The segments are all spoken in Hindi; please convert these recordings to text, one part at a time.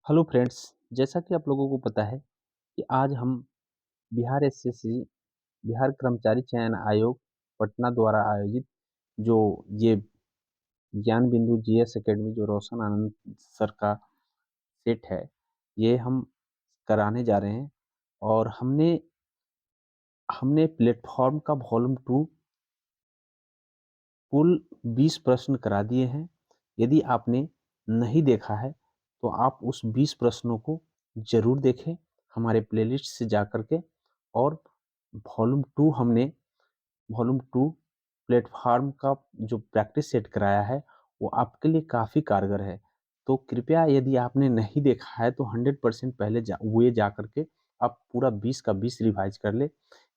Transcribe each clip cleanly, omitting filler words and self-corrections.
हेलो फ्रेंड्स, जैसा कि आप लोगों को पता है कि आज हम बिहार एसएससी बिहार कर्मचारी चयन आयोग पटना द्वारा आयोजित जो ये ज्ञान बिंदु जीएस एकेडमी जो रोशन आनंद सर का सेट है, ये हम कराने जा रहे हैं। और हमने हमने प्लेटफॉर्म का वॉल्यूम 2 कुल 20 प्रश्न करा दिए हैं। यदि आपने नहीं देखा है तो आप उस 20 प्रश्नों को जरूर देखें हमारे प्लेलिस्ट से जा कर के। और वॉल्यूम 2 प्लेटफॉर्म का जो प्रैक्टिस सेट कराया है वो आपके लिए काफ़ी कारगर है। तो कृपया यदि आपने नहीं देखा है तो 100% पहले जा करके आप पूरा 20 का 20 रिवाइज कर ले।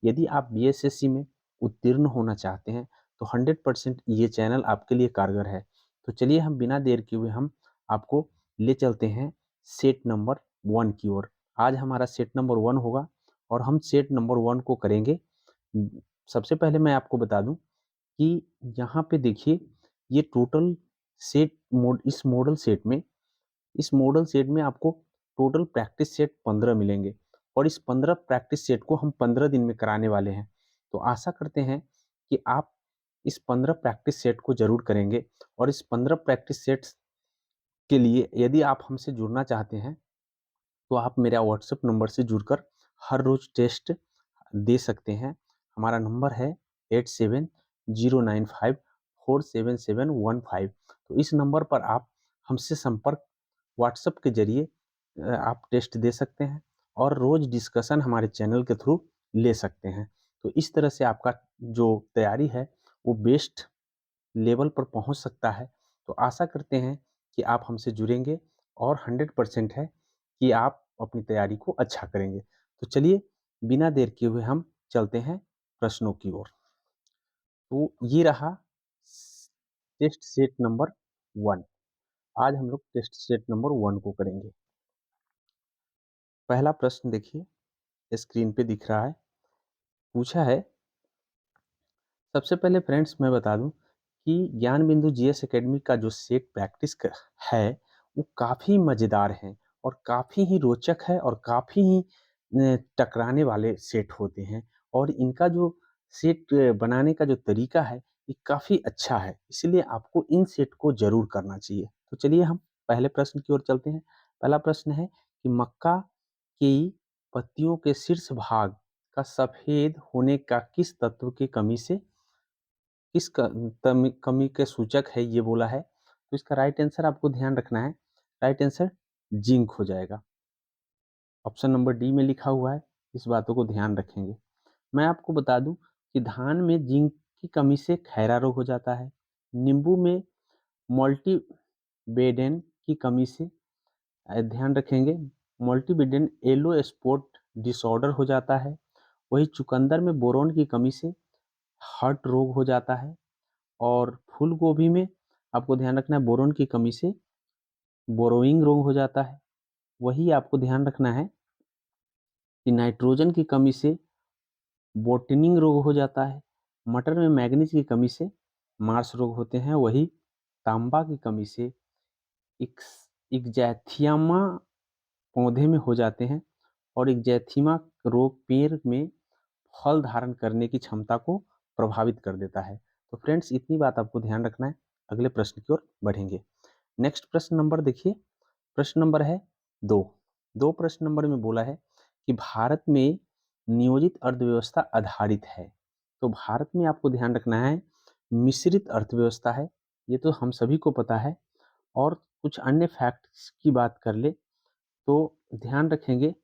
यदि आप बीएसएससी में उत्तीर्ण होना चाहते हैं तो 100% ये चैनल आपके लिए कारगर है। तो चलिए हम बिना देर किए हुए हम आपको ले चलते हैं सेट नंबर 1 की ओर। आज हमारा सेट नंबर 1 होगा और हम सेट नंबर 1 को करेंगे। सबसे पहले मैं आपको बता दूं कि यहाँ पे देखिए, ये टोटल इस मॉडल सेट में आपको टोटल प्रैक्टिस सेट 15 मिलेंगे। और इस 15 प्रैक्टिस सेट को हम 15 दिन में कराने वाले हैं। तो आशा करते हैं कि आप इस 15 प्रैक्टिस सेट को जरूर करेंगे। और इस 15 प्रैक्टिस सेट्स के लिए यदि आप हमसे जुड़ना चाहते हैं तो आप मेरा व्हाट्सएप नंबर से जुड़कर हर रोज टेस्ट दे सकते हैं। हमारा नंबर है 8709547715। तो इस नंबर पर आप हमसे संपर्क व्हाट्सएप के जरिए आप टेस्ट दे सकते हैं और रोज डिस्कशन हमारे चैनल के थ्रू ले सकते हैं। तो इस तरह से आपका जो तैयारी है वो बेस्ट लेवल पर पहुंच सकता है। तो आशा करते हैं कि आप हमसे जुड़ेंगे और 100% है कि आप अपनी तैयारी को अच्छा करेंगे। तो चलिए बिना देर किए हुए हम चलते हैं प्रश्नों की ओर। तो ये रहा टेस्ट सेट नंबर 1। आज हम लोग टेस्ट सेट नंबर 1 को करेंगे। पहला प्रश्न देखिए, स्क्रीन पे दिख रहा है। पूछा है, सबसे पहले फ्रेंड्स मैं बता दूं कि ज्ञान बिंदु जीएस एकेडमी का जो सेट है वो काफ़ी मज़ेदार है और काफ़ी ही रोचक है और काफ़ी ही टकराने वाले सेट होते हैं। और इनका जो सेट बनाने का जो तरीका है ये काफ़ी अच्छा है, इसलिए आपको इन सेट को जरूर करना चाहिए। तो चलिए हम पहले प्रश्न की ओर चलते हैं। पहला प्रश्न है कि मक्का की पत्तियों के शीर्ष भाग का सफेद होने का किस तत्व की कमी से कमी के सूचक है, ये बोला है। तो इसका राइट आंसर आपको ध्यान रखना है। राइट आंसर जिंक हो जाएगा। ऑप्शन नंबर डी में लिखा हुआ है, इस बातों को ध्यान रखेंगे। मैं आपको बता दूं कि धान में जिंक की कमी से खैरा रोग हो जाता है। नींबू में मल्टीबेडेन की कमी से ध्यान रखेंगे, मल्टीबेडेन येलो स्पॉट डिसऑर्डर हो जाता है। वही चुकंदर में बोरोन की कमी से हार्ट रोग हो जाता है। और फूल गोभी में आपको ध्यान रखना है, बोरोन की कमी से बोरोइंग रोग हो जाता है। वही आपको ध्यान रखना है कि नाइट्रोजन की कमी से बोटनिंग रोग हो जाता है। मटर में मैग्नीज की कमी से मार्स रोग होते हैं। वही तांबा की कमी से इक्जैथियामा पौधे में हो जाते हैं। और इक्जैथिमा रोग पेड़ में फल धारण करने की क्षमता को प्रभावित कर देता है। तो फ्रेंड्स इतनी बात आपको ध्यान रखना है। अगले प्रश्न की ओर बढ़ेंगे। नेक्स्ट प्रश्न नंबर देखिए, प्रश्न नंबर है 2। प्रश्न नंबर में बोला है कि भारत में नियोजित अर्थव्यवस्था आधारित है। तो भारत में आपको ध्यान रखना है मिश्रित अर्थव्यवस्था है, ये तो हम सभी को पता है। और कुछ अन्य फैक्ट्स की बात कर ले तो ध्यान रखेंगे,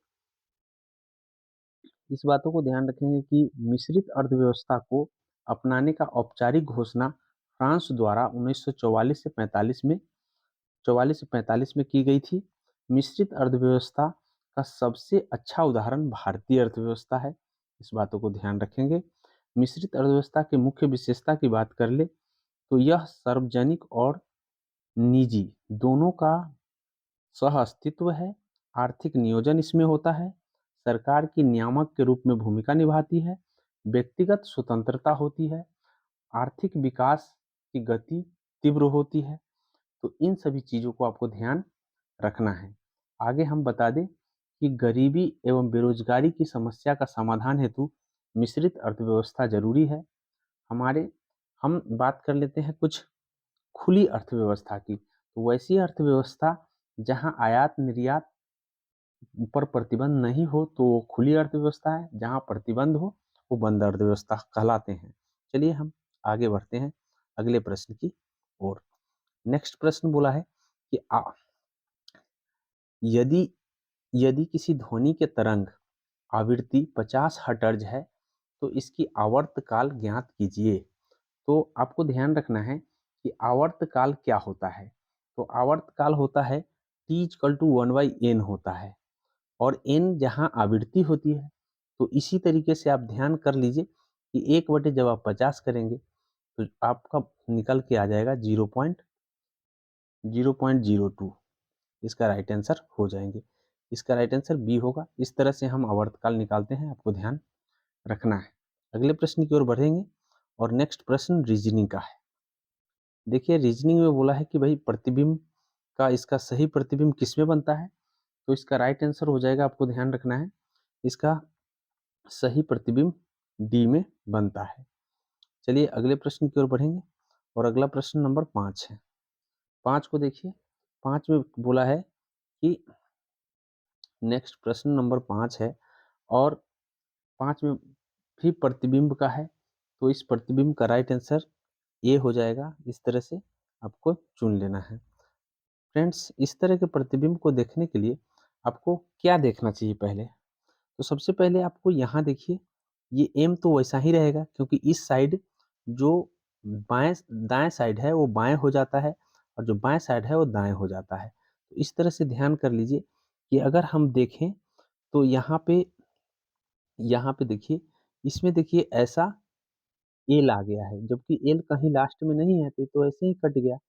इस बातों को ध्यान रखेंगे कि मिश्रित अर्थव्यवस्था को अपनाने का औपचारिक घोषणा फ्रांस द्वारा 1944 से 45 में की गई थी। मिश्रित अर्थव्यवस्था का सबसे अच्छा उदाहरण भारतीय अर्थव्यवस्था है, इस बातों को ध्यान रखेंगे। मिश्रित अर्थव्यवस्था की मुख्य विशेषता की बात कर ले तो यह सार्वजनिक और निजी दोनों का सह अस्तित्व है। आर्थिक नियोजन इसमें होता है। सरकार की नियामक के रूप में भूमिका निभाती है। व्यक्तिगत स्वतंत्रता होती है। आर्थिक विकास की गति तीव्र होती है। तो इन सभी चीज़ों को आपको ध्यान रखना है। आगे हम बता दें कि गरीबी एवं बेरोजगारी की समस्या का समाधान हेतु मिश्रित अर्थव्यवस्था जरूरी है। हमारे हम बात कर लेते हैं कुछ खुली अर्थव्यवस्था की। तो वैसी अर्थव्यवस्था जहां आयात निर्यात पर प्रतिबंध नहीं हो तो वो खुली अर्थव्यवस्था है, जहां प्रतिबंध हो वो बंद अर्थव्यवस्था कहलाते हैं। चलिए हम आगे बढ़ते हैं अगले प्रश्न की ओर। नेक्स्ट प्रश्न बोला है कि यदि यदि किसी ध्वनि के तरंग आवृत्ति 50 हर्ट्ज है तो इसकी आवर्तकाल ज्ञात कीजिए। तो आपको ध्यान रखना है कि आवर्तकाल क्या होता है। तो आवर्तकाल होता है t इक्वल टू 1/n होता है, और n जहाँ आवृत्ति होती है तो इसी तरीके से आप ध्यान कर लीजिए कि 1 बटे जब आप 50 करेंगे तो आपका निकल के आ जाएगा 0.02। इसका राइट आंसर हो जाएंगे। इसका राइट आंसर बी होगा। इस तरह से हम आवर्तकाल निकालते हैं, आपको ध्यान रखना है। अगले प्रश्न की ओर बढ़ेंगे और नेक्स्ट प्रश्न रीजनिंग का है। देखिए रीजनिंग में बोला है कि भाई प्रतिबिंब का इसका सही प्रतिबिंब किस में बनता है। तो इसका राइट आंसर हो जाएगा, आपको ध्यान रखना है, इसका सही प्रतिबिंब डी में बनता है। चलिए अगले प्रश्न की ओर बढ़ेंगे और अगला प्रश्न नंबर 5 है। 5 को देखिए, 5 में बोला है कि नेक्स्ट प्रश्न नंबर 5 है और 5 में भी प्रतिबिंब का है। तो इस प्रतिबिंब का राइट आंसर ए हो जाएगा। इस तरह से आपको चुन लेना है। फ्रेंड्स, इस तरह के प्रतिबिंब को देखने के लिए आपको क्या देखना चाहिए पहले। तो सबसे पहले आपको यहाँ देखिए, ये एम तो वैसा ही रहेगा क्योंकि इस साइड जो बाएं दाएं साइड है वो बाएं हो जाता है और जो बाएं साइड है वो दाएं हो जाता है। तो इस तरह से ध्यान कर लीजिए कि अगर हम देखें तो यहाँ पे देखिए, इसमें देखिए ऐसा एल आ गया है, जबकि एल कहीं लास्ट में नहीं है तो ऐसे ही कट गया।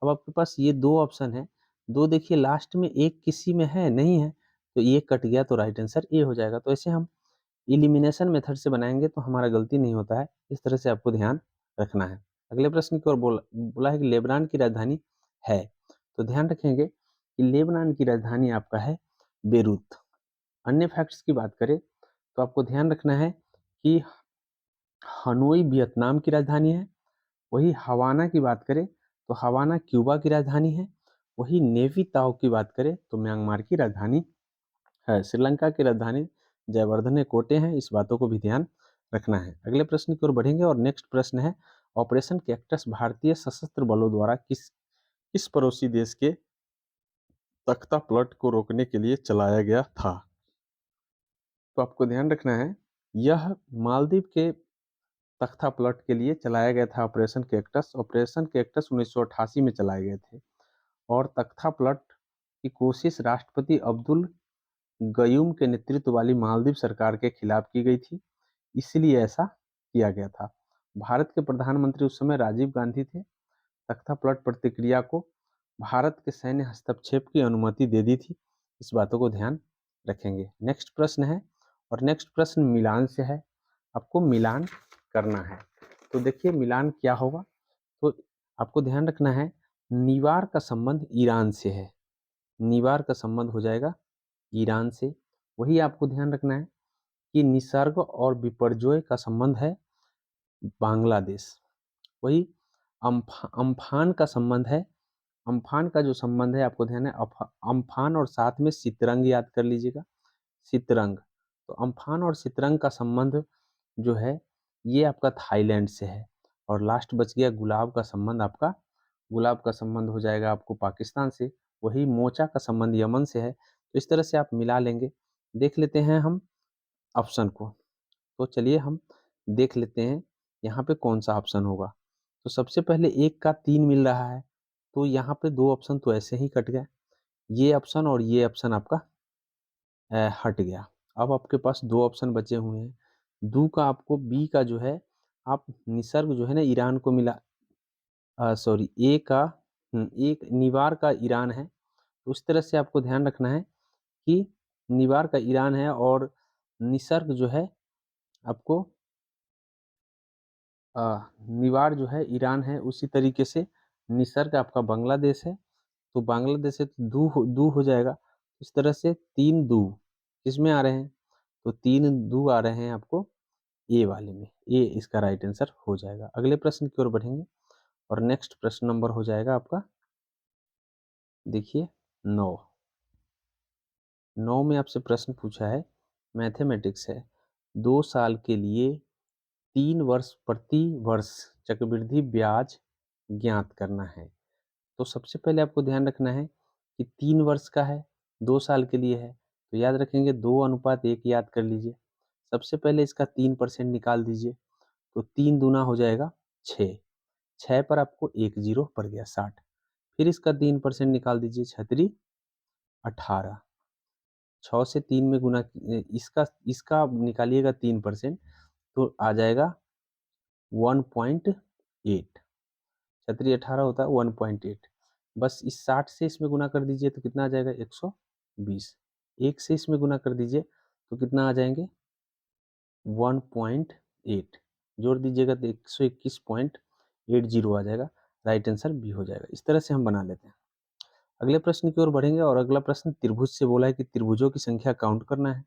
अब आपके पास ये दो ऑप्शन है, दो देखिए लास्ट में एक किसी में है नहीं है, तो ये कट गया तो राइट आंसर ए हो जाएगा। तो ऐसे हम एलिमिनेशन मेथड से बनाएंगे तो हमारा गलती नहीं होता है। इस तरह से आपको ध्यान रखना है। अगले प्रश्न की ओर बोला है कि लेबनान की राजधानी है। तो ध्यान रखेंगे कि लेबनान की राजधानी आपका है बेरूत। अन्य फैक्ट्स की बात करें तो आपको ध्यान रखना है कि हनोई वियतनाम की राजधानी है। वही हवाना की बात करें तो हवाना क्यूबा की राजधानी है। वही नेवी ताओ की बात करें तो म्यांमार की राजधानी है। श्रीलंका की राजधानी जयवर्धने कोटे हैं। इस बातों को भी ध्यान रखना है। अगले प्रश्न की ओर बढ़ेंगे और नेक्स्ट प्रश्न है, ऑपरेशन कैक्टस भारतीय सशस्त्र बलों द्वारा किस पड़ोसी देश के तख्ता प्लट को रोकने के लिए चलाया गया था। तो आपको ध्यान रखना है, यह मालदीव के तख्ता प्लट के लिए चलाया गया था ऑपरेशन कैक्टस। ऑपरेशन कैक्टस 1988 में चलाए गए थे और तख्ता प्लट की कोशिश राष्ट्रपति अब्दुल गयूम के नेतृत्व वाली मालदीव सरकार के खिलाफ की गई थी, इसलिए ऐसा किया गया था। भारत के प्रधानमंत्री उस समय राजीव गांधी थे। तख्ता प्लट प्रतिक्रिया को भारत के सैन्य हस्तक्षेप की अनुमति दे दी थी। इस बातों को ध्यान रखेंगे। नेक्स्ट प्रश्न है और नेक्स्ट प्रश्न मिलान से है। आपको मिलान करना है। तो देखिए मिलान क्या होगा। तो आपको ध्यान रखना है, निवार का संबंध ईरान से है। निवार का संबंध हो जाएगा ईरान से। वही आपको ध्यान रखना है कि निसर्ग और विपर्जय का संबंध है बांग्लादेश। वही अम्फान का संबंध है। अम्फान का जो संबंध है आपको ध्यान है, अम्फान और साथ में सितरंग याद कर लीजिएगा, सितरंग। तो अम्फान और सितरंग का संबंध जो है ये आपका थाईलैंड से है। और लास्ट बच गया गुलाब का संबंध। आपका गुलाब का संबंध हो जाएगा आपको पाकिस्तान से। वही मोचा का संबंध यमन से है। तो इस तरह से आप मिला लेंगे। देख लेते हैं हम ऑप्शन को। तो चलिए हम देख लेते हैं यहाँ पे कौन सा ऑप्शन होगा। तो सबसे पहले 1 का 3 मिल रहा है, तो यहाँ पे दो ऑप्शन तो ऐसे ही कट गए। ये ऑप्शन और ये ऑप्शन आपका हट गया। अब आपके पास दो ऑप्शन बचे हुए हैं। दू का आपको बी का जो है, आप निसर्ग जो है ना ईरान को मिला, सॉरी ए का एक निवार का ईरान है। तो उस तरह से आपको ध्यान रखना है कि निवार का ईरान है और निसर्ग जो है आपको निवार जो है ईरान है। उसी तरीके से निसर्ग आपका बांग्लादेश है। तो बांग्लादेश से दू हो जाएगा। इस तरह से 3 दू किसमें आ रहे हैं, तो 3 दू आ रहे हैं आपको ए वाले में, ए इसका राइट आंसर हो जाएगा। अगले प्रश्न की ओर बढ़ेंगे और नेक्स्ट प्रश्न नंबर हो जाएगा आपका, देखिए 9। 9 में आपसे प्रश्न पूछा है, मैथमेटिक्स है, 2 साल के लिए 3 वर्ष प्रति वर्ष चक्रवृद्धि ब्याज ज्ञात करना है। तो सबसे पहले आपको ध्यान रखना है कि 3 वर्ष का है, 2 साल के लिए है, तो याद रखेंगे 2:1 याद कर लीजिए। सबसे पहले इसका 3% निकाल दीजिए, तो 3 दूना हो जाएगा 6, 6 पर आपको 1 जीरो पड़ गया 60। फिर इसका 3% निकाल दीजिए, 6 18, 6 से 3 में गुना, इसका इसका निकालिएगा 3%, तो आ जाएगा 1.8, 6 18 होता है 1.8। बस इस 60 से इसमें गुना कर दीजिए तो कितना आ जाएगा 120। 1 से इसमें गुना कर दीजिए तो कितना आ जाएंगे 1.8, जोड़ दीजिएगा तो 121.80 आ जाएगा। राइट आंसर बी हो जाएगा। इस तरह से हम बना लेते हैं। अगले प्रश्न की ओर बढ़ेंगे और अगला प्रश्न त्रिभुज से बोला है कि त्रिभुजों की संख्या काउंट करना है।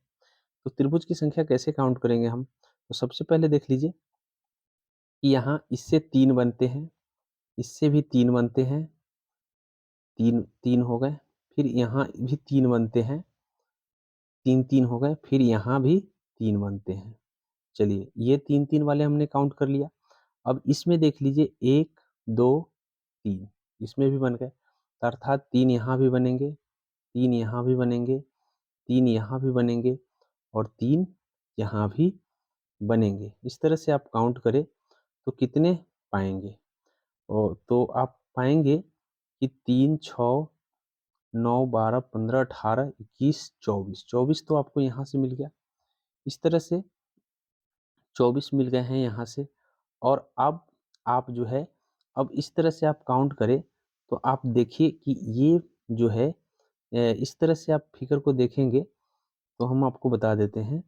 तो त्रिभुज की संख्या कैसे काउंट करेंगे हम, तो सबसे पहले देख लीजिए कि यहाँ इससे 3 बनते हैं, इससे भी 3 बनते हैं, 3 3 हो गए, फिर यहाँ भी 3 बनते हैं, 3 3 हो गए, फिर यहाँ भी 3 बनते हैं। चलिए ये 3 3 वाले हमने काउंट कर लिया। अब इसमें देख लीजिए 1 2 3 इसमें भी बन गए, अर्थात 3 यहाँ भी बनेंगे, 3 यहाँ भी बनेंगे, 3 यहाँ भी बनेंगे और 3 यहाँ भी बनेंगे। इस तरह से आप काउंट करें तो कितने पाएंगे, और तो आप पाएंगे कि 3 6 9 12 15 18 21 24, 24 तो आपको यहाँ से मिल गया। इस तरह से 24 मिल गए हैं यहाँ से। और अब आप जो है, अब इस तरह से आप काउंट करें तो आप देखिए कि ये जो है, इस तरह से आप फिगर को देखेंगे तो हम आपको बता देते हैं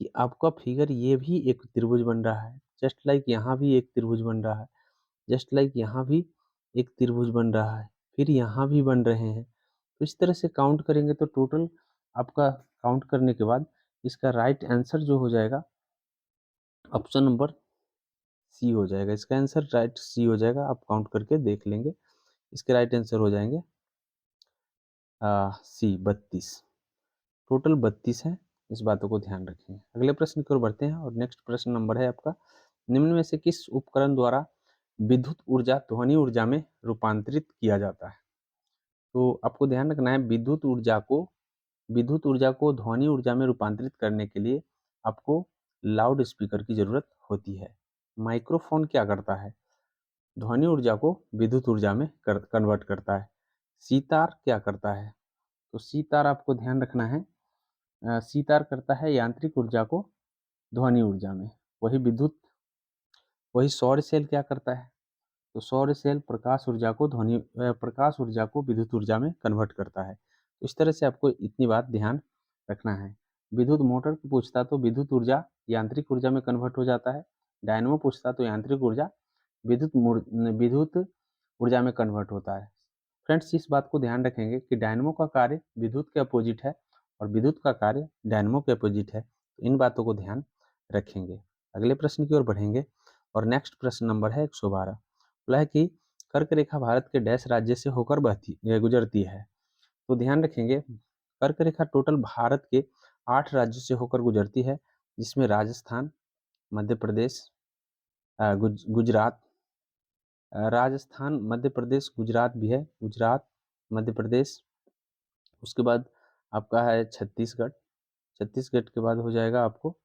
कि आपका फिगर ये भी एक त्रिभुज बन रहा है, जस्ट लाइक यहाँ भी एक त्रिभुज बन रहा है, जस्ट लाइक यहाँ भी एक त्रिभुज बन रहा है, फिर यहाँ भी बन रहे हैं। तो इस तरह से काउंट करेंगे तो टोटल आपका काउंट करने के बाद इसका राइट आंसर जो हो जाएगा, ऑप्शन नंबर सी हो जाएगा। इसका आंसर राइट सी हो जाएगा। आप काउंट करके देख लेंगे, इसके राइट आंसर हो जाएंगे सी 32। टोटल 32 है, इस बातों को ध्यान रखेंगे। अगले प्रश्न की ओर बढ़ते हैं और नेक्स्ट प्रश्न नंबर है आपका, निम्न में से किस उपकरण द्वारा विद्युत ऊर्जा ध्वनि ऊर्जा में रूपांतरित किया जाता है। तो आपको ध्यान रखना है, विद्युत ऊर्जा को ध्वनि ऊर्जा में रूपांतरित करने के लिए आपको लाउड स्पीकर की जरूरत होती है। माइक्रोफोन क्या करता है, ध्वनि ऊर्जा को विद्युत ऊर्जा में कन्वर्ट करता है। सितार क्या करता है, तो सितार आपको ध्यान रखना है, सितार करता है यांत्रिक ऊर्जा को ध्वनि ऊर्जा में। वही सौर सेल क्या करता है, तो सौर सेल प्रकाश ऊर्जा को विद्युत ऊर्जा में कन्वर्ट करता है। तो इस तरह से आपको इतनी बात ध्यान रखना है। विद्युत मोटर को पूछता तो विद्युत ऊर्जा यांत्रिक ऊर्जा में कन्वर्ट हो जाता है, डायनमो पूछता तो यांत्रिक ऊर्जा विद्युत ऊर्जा में कन्वर्ट होता है। फ्रेंड्स इस बात को ध्यान रखेंगे कि डायनमो का कार्य विद्युत के अपोजिट है और विद्युत का कार्य डायनमो के अपोजिट है, तो इन बातों को ध्यान रखेंगे। अगले प्रश्न की ओर बढ़ेंगे और नेक्स्ट प्रश्न नंबर है 112। बोला है कि कर्क रेखा भारत के डैश राज्य से होकर गुजरती है। तो ध्यान रखेंगे, कर्क रेखा टोटल भारत के 8 राज्यों से होकर गुजरती है, जिसमें राजस्थान, मध्य प्रदेश, गुजरात, राजस्थान, मध्य प्रदेश, गुजरात भी है, गुजरात, मध्य प्रदेश, उसके बाद आपका है छत्तीसगढ़, छत्तीसगढ़ के बाद हो जाएगा आपको,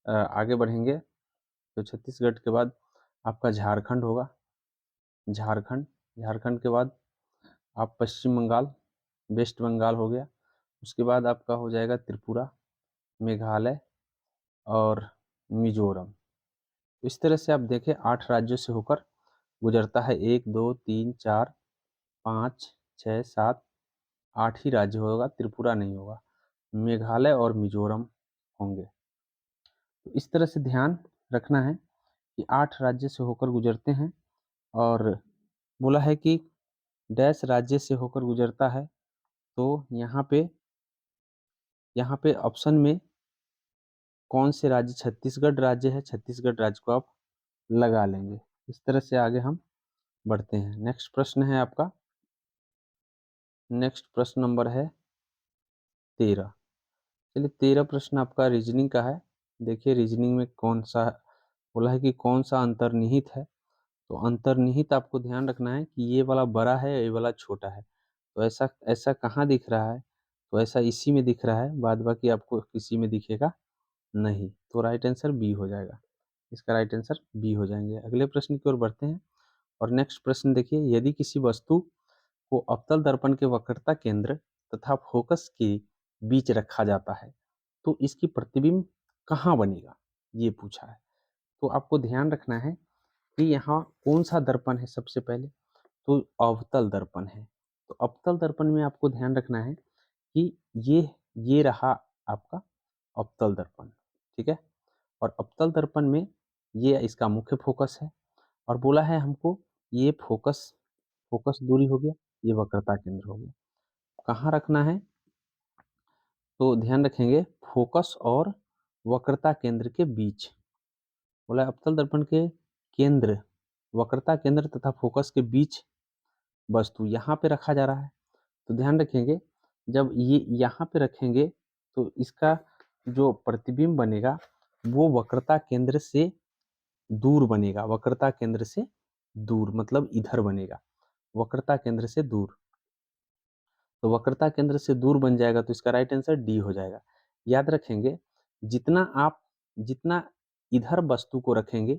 आगे बढ़ेंगे तो छत्तीसगढ़ के बाद आपका झारखंड होगा, झारखंड, झारखंड के बाद आप पश्चिम बंगाल, वेस्ट बंगाल हो गया, उसके बाद आपका हो जाएगा त्रिपुरा, मेघालय और मिजोरम। तो इस तरह से आप देखें 8 राज्यों से होकर गुजरता है, 1 2 3 4 5 6 7 8 ही राज्य होगा, त्रिपुरा नहीं होगा, मेघालय और मिजोरम होंगे। तो इस तरह से ध्यान रखना है कि 8 राज्य से होकर गुजरते हैं और बोला है कि डैश राज्य से होकर गुजरता है, तो यहाँ पे यहाँ पे ऑप्शन में कौन से राज्य, छत्तीसगढ़ राज्य है, छत्तीसगढ़ राज्य को आप लगा लेंगे। इस तरह से आगे हम बढ़ते हैं। नेक्स्ट प्रश्न है आपका, नेक्स्ट प्रश्न नंबर है 13। चलिए 13 प्रश्न आपका रीजनिंग का है। देखिए रीजनिंग में कौन सा बोला है कि कौन सा अंतर्निहित है। तो अंतर्निहित आपको ध्यान रखना है कि ये वाला बड़ा है, ये वाला छोटा है। तो ऐसा ऐसा कहाँ दिख रहा है? तो ऐसा इसी में दिख रहा है, बाद बाकी आपको किसी में दिखेगा नहीं। तो राइट आंसर बी हो जाएगा। इसका राइट आंसर बी हो जाएंगे। अगले प्रश्न की ओर बढ़ते हैं। और नेक्स्ट प्रश्न देखिए, यदि किसी वस्तु को अवतल दर्पण के वक्रता केंद्र तथा फोकस के बीच रखा जाता है तो इसकी प्रतिबिंब कहाँ बनेगा, ये पूछा है। तो आपको ध्यान रखना है कि यहाँ कौन सा दर्पण है। सबसे पहले तो अवतल दर्पण है। तो अवतल दर्पण में आपको ध्यान रखना है कि ये रहा आपका अवतल दर्पण, ठीक है। और अवतल दर्पण में ये इसका मुख्य फोकस है, और बोला है हमको ये फोकस फोकस दूरी हो गया, ये वक्रता केंद्र हो गया। कहाँ रखना है? तो ध्यान रखेंगे फोकस और वक्रता केंद्र के बीच। बोला अवतल दर्पण के केंद्र, वक्रता केंद्र तथा फोकस के बीच वस्तु यहाँ पे रखा जा रहा है। तो ध्यान रखेंगे जब ये यहाँ पे रखेंगे तो इसका जो प्रतिबिंब बनेगा वो वक्रता केंद्र से दूर बनेगा। वक्रता केंद्र से दूर मतलब इधर बनेगा, वक्रता केंद्र से दूर। तो वक्रता केंद्र से दूर बन जाएगा तो इसका राइट आंसर डी हो जाएगा। याद रखेंगे जितना इधर वस्तु को रखेंगे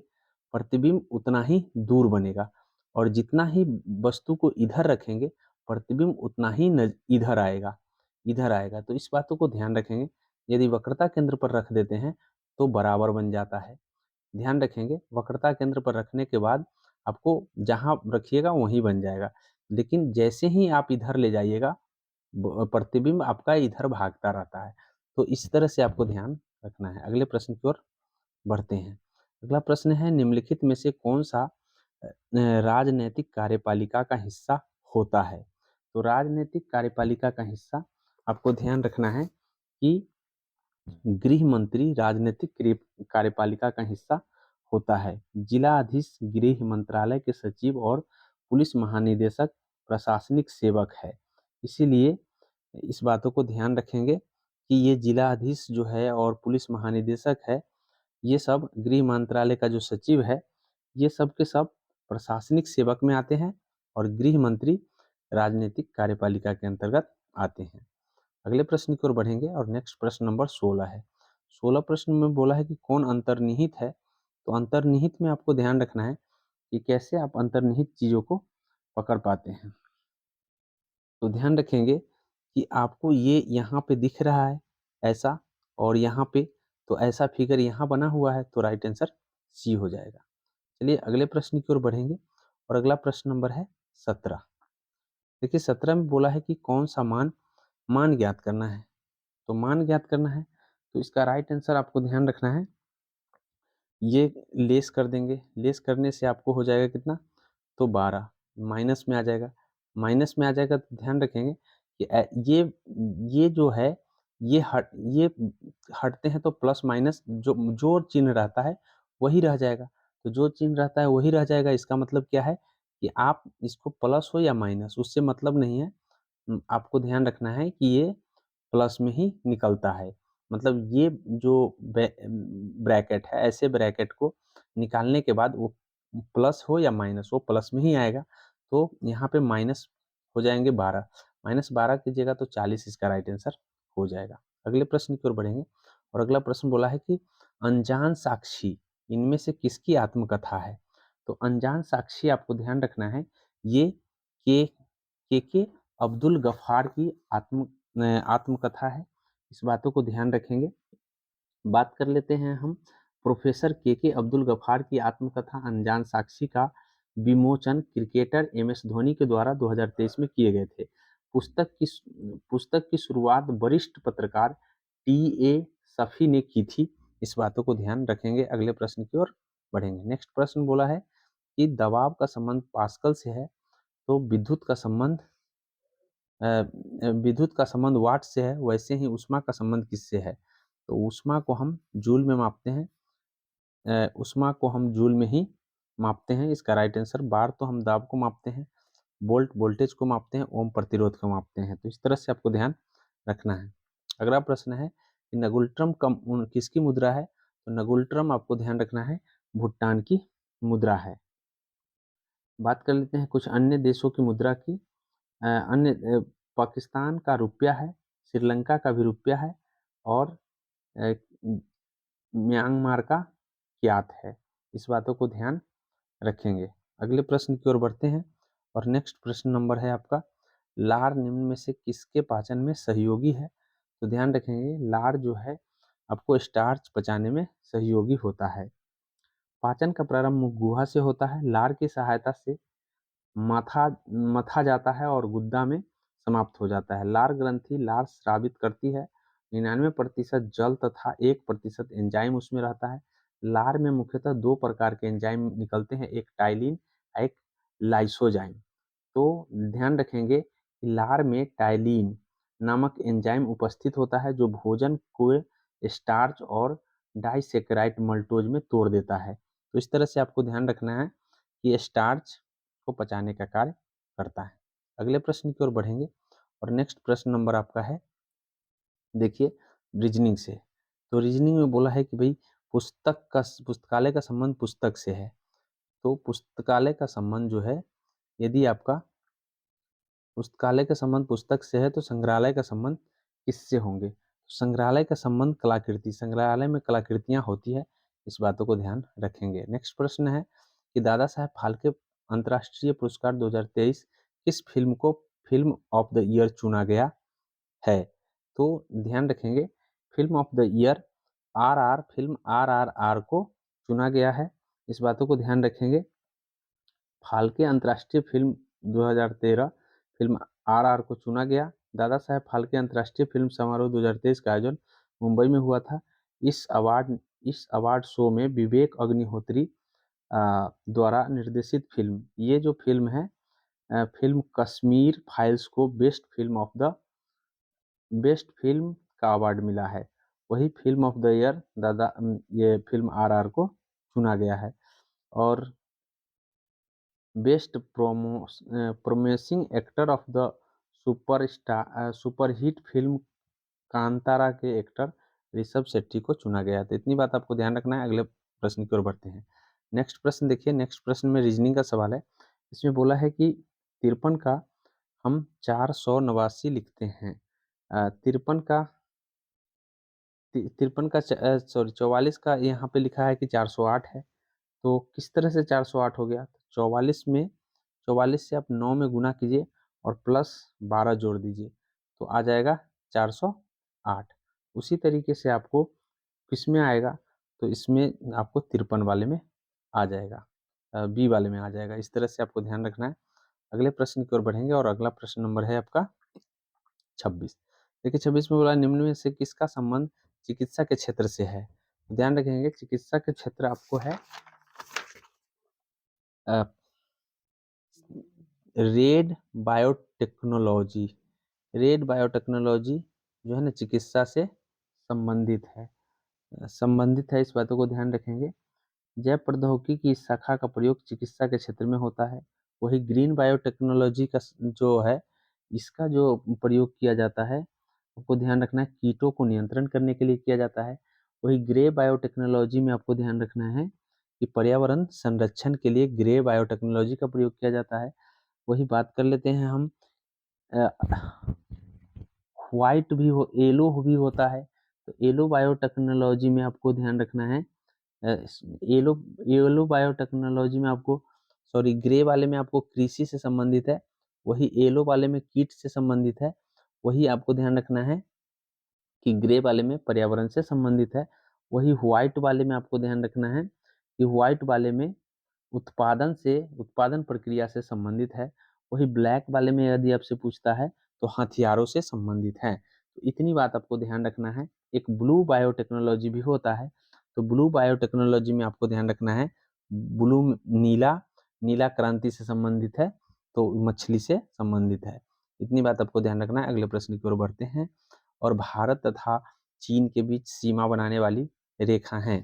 प्रतिबिंब उतना ही दूर बनेगा, और जितना ही वस्तु को इधर रखेंगे प्रतिबिंब उतना ही इधर आएगा। तो इस बातों को ध्यान रखेंगे। यदि वक्रता केंद्र पर रख देते हैं तो बराबर बन जाता है। ध्यान रखेंगे वक्रता केंद्र पर रखने के बाद आपको जहां रखिएगा वहीं बन जाएगा, लेकिन जैसे ही आप इधर ले जाइएगा प्रतिबिंब आपका इधर भागता रहता है। तो इस तरह से आपको ध्यान रखना है। अगले प्रश्न की ओर बढ़ते हैं। अगला प्रश्न है, निम्नलिखित में से कौन सा राजनैतिक कार्यपालिका का हिस्सा होता है? तो राजनैतिक कार्यपालिका का हिस्सा आपको ध्यान रखना है कि गृह मंत्री राजनीतिक कार्यपालिका का हिस्सा होता है। जिलाधीश गृह मंत्रालय के सचिव और पुलिस महानिदेशक प्रशासनिक सेवक है। इसीलिए इस बातों को ध्यान रखेंगे कि ये जिलाधीश जो है और पुलिस महानिदेशक है, ये सब गृह मंत्रालय का जो सचिव है, ये सब के सब प्रशासनिक सेवक में आते हैं, और गृह मंत्री राजनीतिक कार्यपालिका के अंतर्गत आते हैं। अगले प्रश्न की ओर बढ़ेंगे और नेक्स्ट प्रश्न नंबर 16 है। 16 प्रश्न में बोला है कि कौन अंतर्निहित है। तो अंतर्निहित में आपको ध्यान रखना है कि कैसे आप अंतर्निहित चीजों को पकड़ पाते हैं। तो ध्यान रखेंगे कि आपको ये यहाँ पे दिख रहा है ऐसा, और यहाँ पे तो ऐसा फिगर यहाँ बना हुआ है, तो राइट आंसर सी हो जाएगा। चलिए अगले प्रश्न की ओर बढ़ेंगे और अगला प्रश्न नंबर है 17। देखिए 17 में बोला है कि कौन सा मान मान ज्ञात करना है। तो मान ज्ञात करना है तो इसका राइट आंसर आपको ध्यान रखना है, ये लेस कर देंगे। लेस करने से आपको हो जाएगा कितना? तो 12 माइनस में आ जाएगा। माइनस में आ जाएगा तो ध्यान रखेंगे कि ये जो है ये हटते हैं तो प्लस माइनस जो जो चिन्ह रहता है वही रह जाएगा। तो जो चिन्ह रहता है वही रह जाएगा। इसका मतलब क्या है कि आप इसको प्लस हो या माइनस उससे मतलब नहीं है। आपको ध्यान रखना है कि ये प्लस में ही निकलता है। मतलब ये जो ब्रैकेट है, ऐसे ब्रैकेट को निकालने के बाद वो प्लस हो या माइनस वो प्लस में ही आएगा। तो यहाँ पे माइनस हो जाएंगे 12, -12 कीजिएगा तो 40 इसका राइट आंसर हो जाएगा। अगले प्रश्न की ओर बढ़ेंगे और अगला प्रश्न बोला है कि अनजान साक्षी इनमें से किसकी आत्मकथा है। तो अनजान साक्षी आपको ध्यान रखना है, ये के अब्दुल गफ्फार की आत्मकथा है। इस बातों को ध्यान रखेंगे। बात कर लेते हैं हम प्रोफेसर के अब्दुल गफ्फार की आत्मकथा अनजान साक्षी का विमोचन क्रिकेटर एम.एस. धोनी के द्वारा 2023 में किए गए थे। पुस्तक की शुरुआत वरिष्ठ पत्रकार टी.ए. सफी ने की थी। इस बातों को ध्यान रखेंगे। अगले प्रश्न की ओर बढ़ेंगे। नेक्स्ट प्रश्न बोला है कि दबाव का संबंध पास्कल से है, तो विद्युत का संबंध विद्युत का संबंध वाट से है, वैसे ही ऊष्मा का संबंध किससे है? तो ऊष्मा को हम जूल में मापते हैं, ऊष्मा को हम जूल में ही मापते हैं, इसका राइट आंसर। बार तो हम दाब को मापते हैं, वोल्ट वोल्टेज को मापते हैं, ओम प्रतिरोध को मापते हैं। तो इस तरह से आपको ध्यान रखना है। अगला प्रश्न है कि नगुल्ट्रम किसकी मुद्रा है? तो नगुल्ट्रम आपको ध्यान रखना है भूटान की मुद्रा है। बात कर लेते हैं कुछ अन्य देशों की मुद्रा की। पाकिस्तान का रुपया है, श्रीलंका का भी रुपया है, और अ, म्यांमार का क्यात है। इस बातों को ध्यान रखेंगे। अगले प्रश्न की ओर बढ़ते हैं और नेक्स्ट प्रश्न नंबर है आपका, लार निम्न में से किसके पाचन में सहयोगी है? तो ध्यान रखेंगे, लार जो है आपको स्टार्च पचाने में सहयोगी होता है। पाचन का प्रारंभ मुख गुहा से होता है। लार की सहायता से मथा मथा जाता है और गुद्दा में समाप्त हो जाता है। लार ग्रंथि लार स्रावित करती है। 99% जल तथा 1% एंजाइम उसमें रहता है। लार में मुख्यतः दो प्रकार के एंजाइम निकलते हैं, एक टाइलिन, एक लाइसोजाइम। तो ध्यान रखेंगे कि लार में टाइलिन नामक एंजाइम उपस्थित होता है, जो भोजन को स्टार्च और डाइसेकेराइड मल्टोज में तोड़ देता है। तो इस तरह से आपको ध्यान रखना है कि स्टार्च को पचाने का कार्य करता है। अगले प्रश्न की ओर बढ़ेंगे और नेक्स्ट प्रश्न नंबर आपका है, देखिए, रीजनिंग से। तो रीजनिंग में बोला है कि भाई पुस्तकालय का संबंध पुस्तक से है। तो पुस्तकालय का संबंध जो है, यदि आपका पुस्तकालय का संबंध पुस्तक से है तो संग्रहालय का संबंध किससे होंगे? तो संग्रहालय का संबंध कलाकृति, संग्रहालय में कलाकृतियां होती है, इस बातों को ध्यान रखेंगे। नेक्स्ट प्रश्न है कि दादा साहेब फाल्के अंतर्राष्ट्रीय पुरस्कार 2023 किस फिल्म को फिल्म ऑफ द ईयर चुना गया है? तो ध्यान रखेंगे, film of the year film RRR को चुना गया है, इस बातों को ध्यान रखेंगे। फाल्के अंतर्राष्ट्रीय फिल्म 2013 फिल्म RR को चुना गया। दादा साहेब फाल्के अंतर्राष्ट्रीय फिल्म समारोह 2023 का आयोजन मुंबई में हुआ था। इस अवार्ड शो में विवेक अग्निहोत्री द्वारा निर्देशित फिल्म, ये जो फिल्म है, फिल्म कश्मीर फाइल्स को बेस्ट फिल्म का अवार्ड मिला है। वही फिल्म ऑफ द ईयर ये फिल्म RR को चुना गया है। और best promising actor of the superhit film Kantara के एक्टर ऋषभ शेट्टी को चुना गया। तो इतनी बात आपको ध्यान रखना है। अगले प्रश्न की ओर बढ़ते हैं। नेक्स्ट प्रश्न देखिए, नेक्स्ट प्रश्न में रीजनिंग का सवाल है। इसमें बोला है कि 53 का हम 489 लिखते हैं। तिरपन का 44 का यहाँ पे लिखा है कि 408 है। तो किस तरह से 408 हो गया? 44 से आप 9 में गुना कीजिए और प्लस 12 जोड़ दीजिए, तो आ जाएगा 408। उसी तरीके से आपको किस में आएगा? तो इसमें आपको 53 वाले में आ जाएगा, बी वाले में आ जाएगा। इस तरह से आपको ध्यान रखना है। अगले प्रश्न की ओर बढ़ेंगे और अगला प्रश्न नंबर है आपका 26। देखिए, 26 में बोला निम्न में से किसका संबंध चिकित्सा के क्षेत्र से है? ध्यान रखेंगे, चिकित्सा के क्षेत्र आपको है रेड बायोटेक्नोलॉजी। रेड बायोटेक्नोलॉजी जो है ना, चिकित्सा से संबंधित है, इस बातों को ध्यान रखेंगे। जैव प्रौद्योगिकी की इस शाखा का प्रयोग चिकित्सा के क्षेत्र में होता है। वही ग्रीन बायोटेक्नोलॉजी का जो है, इसका जो प्रयोग किया जाता है, आपको ध्यान रखना है, कीटों को नियंत्रण करने के लिए किया जाता है। वही ग्रे बायोटेक्नोलॉजी में आपको ध्यान रखना है कि पर्यावरण संरक्षण के लिए ग्रे बायोटेक्नोलॉजी का प्रयोग किया जाता है। वही बात कर लेते हैं हम, व्हाइट भी हो, येलो भी होता है। तो येलो बायोटेक्नोलॉजी में आपको ध्यान रखना है, येलो येलो बायोटेक्नोलॉजी में आपको, सॉरी, ग्रे वाले में आपको कृषि से संबंधित है। वही येलो वाले में कीट से संबंधित है। वही आपको ध्यान रखना है कि ग्रे वाले में पर्यावरण से संबंधित है। वही व्हाइट वाले में आपको ध्यान रखना है कि व्हाइट वाले में उत्पादन प्रक्रिया से संबंधित है। वही ब्लैक वाले में यदि आपसे पूछता है तो हथियारों से संबंधित है। तो इतनी बात आपको ध्यान रखना है। एक ब्लू बायोटेक्नोलॉजी भी होता है। तो ब्लू बायोटेक्नोलॉजी में आपको ध्यान रखना है, ब्लू नीला नीला क्रांति से संबंधित है, तो मछली से संबंधित है। इतनी बात आपको ध्यान रखना है। अगले प्रश्न की ओर बढ़ते हैं। और भारत तथा चीन के बीच सीमा बनाने वाली रेखा है।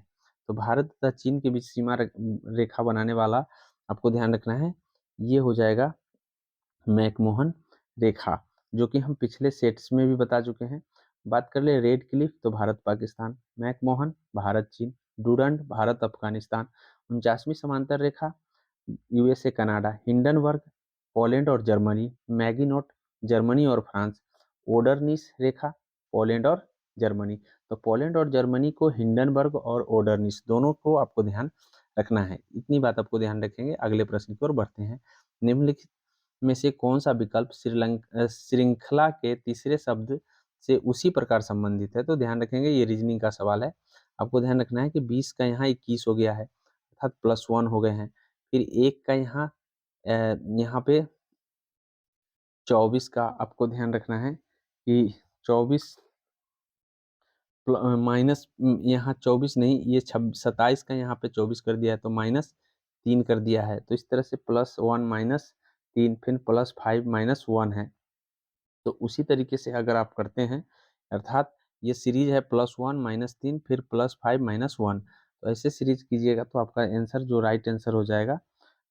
तो भारत तथा चीन के बीच सीमा रेखा बनाने वाला आपको ध्यान रखना है, ये हो जाएगा मैकमोहन रेखा, जो कि हम पिछले सेट्स में भी बता चुके हैं। बात कर ले रेड क्लिफ, तो भारत पाकिस्तान, मैकमोहन भारत चीन, डूरंड भारत अफगानिस्तान, 49वीं समांतर रेखा यूएसए कनाडा, हिंडनबर्ग पोलैंड और जर्मनी, मैगिनोट जर्मनी और फ्रांस, ओडरनिस रेखा पोलैंड और जर्मनी। तो पोलैंड और जर्मनी को हिंडनबर्ग और ओडरनिस दोनों को आपको ध्यान रखना है। इतनी बात आपको ध्यान रखेंगे। अगले प्रश्न की ओर बढ़ते हैं। निम्नलिखित में से कौन सा विकल्प श्रृंखला के तीसरे शब्द से उसी प्रकार संबंधित है? तो ध्यान रखेंगे, ये रीजनिंग का सवाल है। आपको ध्यान रखना है कि 20 का यहाँ 21 हो गया है, अर्थात +1 हो गए हैं। फिर 1 का यहाँ पे 24 का आपको ध्यान रखना है कि 24 माइनस, यहाँ 24 नहीं, ये 27 का यहाँ पे 24 कर दिया है, तो -3 कर दिया है। तो इस तरह से +1 -3 फिर +5 -1 है। तो उसी तरीके से अगर आप करते हैं, अर्थात ये सीरीज है +1 -3 फिर +5 -1, तो ऐसे सीरीज कीजिएगा तो आपका आंसर जो राइट आंसर हो जाएगा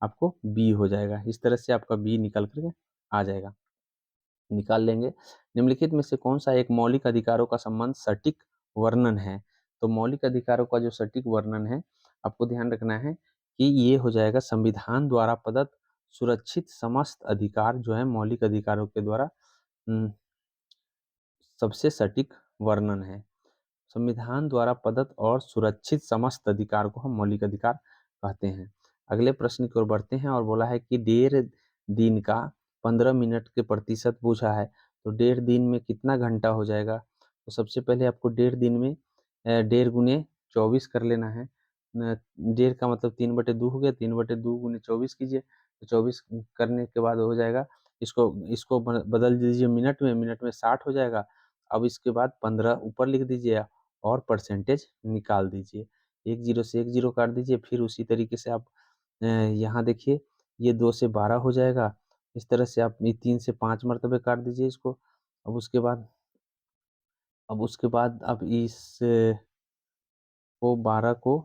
आपको बी हो जाएगा। इस तरह से आपका बी निकल करके आ जाएगा, निकाल लेंगे। निम्नलिखित में से कौन सा एक मौलिक अधिकारों का संबंध सटीक वर्णन है? तो मौलिक अधिकारों का जो सटीक वर्णन है, आपको ध्यान रखना है कि ये हो जाएगा संविधान द्वारा प्रदत्त सुरक्षित समस्त अधिकार जो है मौलिक अधिकारों के द्वारा सबसे सटीक वर्णन है। संविधान द्वारा प्रदत्त और सुरक्षित समस्त अधिकार को हम मौलिक अधिकार कहते हैं। अगले प्रश्न की ओर बढ़ते हैं और बोला है कि 1.5 दिन का 15 मिनट के प्रतिशत पूछा है, तो 1.5 दिन में कितना घंटा हो जाएगा? तो सबसे पहले आपको 1.5 दिन में 1.5 गुने 24 कर लेना है। 1.5 का मतलब 3/2 हो गया, 3/2 गुने 24 कीजिए, तो 24 करने के बाद हो जाएगा। इसको इसको बदल दीजिए मिनट में 60 हो जाएगा। अब इसके बाद 15 ऊपर लिख दीजिए और परसेंटेज निकाल दीजिए। एक जीरो से एक जीरो काट दीजिए। फिर उसी तरीके से आप यहाँ देखिए, ये 2 से 12 हो जाएगा। इस तरह से आप ये 3 से 5 मर्तबे काट दीजिए इसको। अब उसके बाद आप इस को 12 को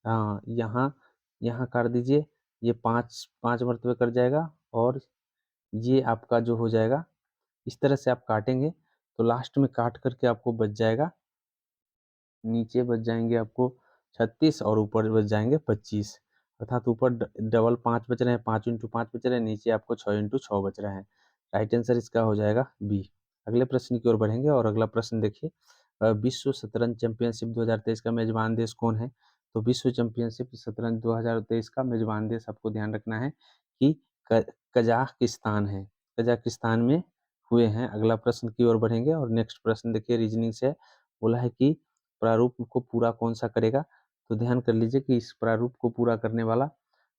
यहाँ यहाँ काट दीजिए। ये 5 मर्तबे कट जाएगा और ये आपका जो हो जाएगा, इस तरह से आप काटेंगे तो लास्ट में काट करके आपको बच जाएगा, नीचे बच जाएंगे आपको 36 और ऊपर बच जाएंगे 25, अर्थात ऊपर डबल 5 बच रहे हैं, 5 × 5 बच रहे हैं, नीचे आपको 6 × 6 बच रहे हैं। राइट आंसर इसका हो जाएगा बी। अगले प्रश्न की ओर बढ़ेंगे और अगला प्रश्न देखिए, विश्व शतरंज चैंपियनशिप 2023 का मेजबान देश कौन है? तो विश्व चैंपियनशिप शतरंज 2023 का मेजबान देश आपको ध्यान रखना है कि कजाकिस्तान है, कजाकिस्तान में हुए हैं। अगला प्रश्न की ओर बढ़ेंगे और नेक्स्ट प्रश्न देखिए रीजनिंग से बोला है कि प्रारूप को पूरा कौन सा करेगा? तो ध्यान कर लीजिए कि इस प्रारूप को पूरा करने वाला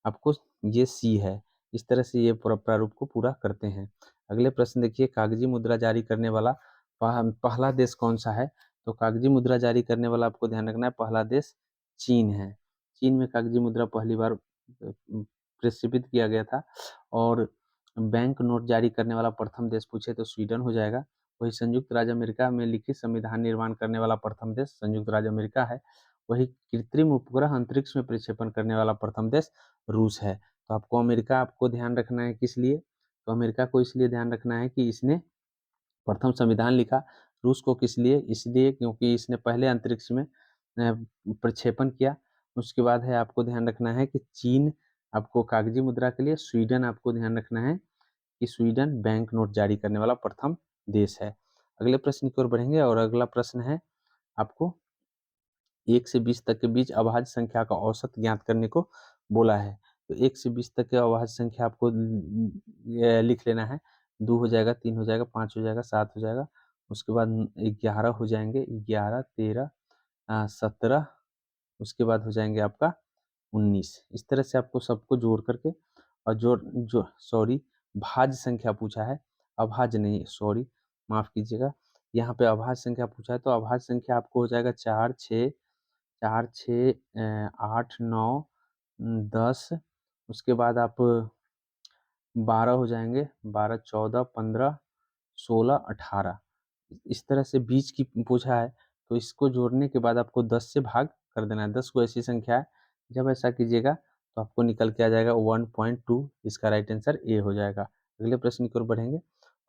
आपको ये सी है। इस तरह से ये प्रारूप को पूरा करते हैं। अगले प्रश्न देखिए, कागजी मुद्रा जारी करने वाला पहला देश कौन सा है? तो कागजी मुद्रा जारी करने वाला आपको ध्यान रखना है, पहला देश चीन है। चीन में कागजी मुद्रा पहली बार प्रक्षेपित किया गया था। और बैंक नोट जारी करने वाला प्रथम देश पूछे तो स्वीडन हो जाएगा। वही संयुक्त राज्य अमेरिका में लिखित संविधान निर्माण करने वाला प्रथम देश संयुक्त राज्य अमेरिका है। वही कृत्रिम उपग्रह अंतरिक्ष में प्रक्षेपण करने वाला प्रथम देश रूस है। तो आपको अमेरिका आपको ध्यान रखना है, किस लिए? तो अमेरिका को इसलिए ध्यान रखना है कि इसने प्रथम संविधान लिखा। रूस को किस लिए? इसलिए क्योंकि इसने पहले अंतरिक्ष में प्रक्षेपण किया। उसके बाद है आपको ध्यान रखना है कि चीन आपको कागजी मुद्रा के लिए, स्वीडन आपको ध्यान रखना है कि स्वीडन बैंक नोट जारी करने वाला प्रथम देश है। अगले प्रश्न की ओर बढ़ेंगे और अगला प्रश्न है आपको 1 से 20 तक के बीच अभाज्य संख्या का औसत ज्ञात करने को बोला है। तो 1 से 20 तक के अभाज्य संख्या आपको लिख लेना है। 2 हो जाएगा, 3 हो जाएगा, 5 हो जाएगा, 7 हो जाएगा, उसके बाद 11 हो जाएंगे, 11, 13, 17, उसके बाद हो जाएंगे आपका 19। इस तरह से आपको सबको जोड़ करके और जो सॉरी भाज्य संख्या पूछा है, अभाज्य नहीं, सॉरी माफ कीजिएगा, यहाँ पे अभाज्य संख्या पूछा है तो अभाज्य संख्या आपको हो जाएगा 4, 6, 8, 9, 10, उसके बाद आप 12 हो जाएंगे, 12, 14, 15, 16, 18 इस तरह से बीच की पूछा है, तो इसको जोड़ने के बाद आपको 10 से भाग कर देना है। 10 कोई ऐसी संख्या है, जब ऐसा कीजिएगा तो आपको निकल के आ जाएगा 1.2, इसका राइट आंसर ए हो जाएगा। अगले प्रश्न की ओर बढ़ेंगे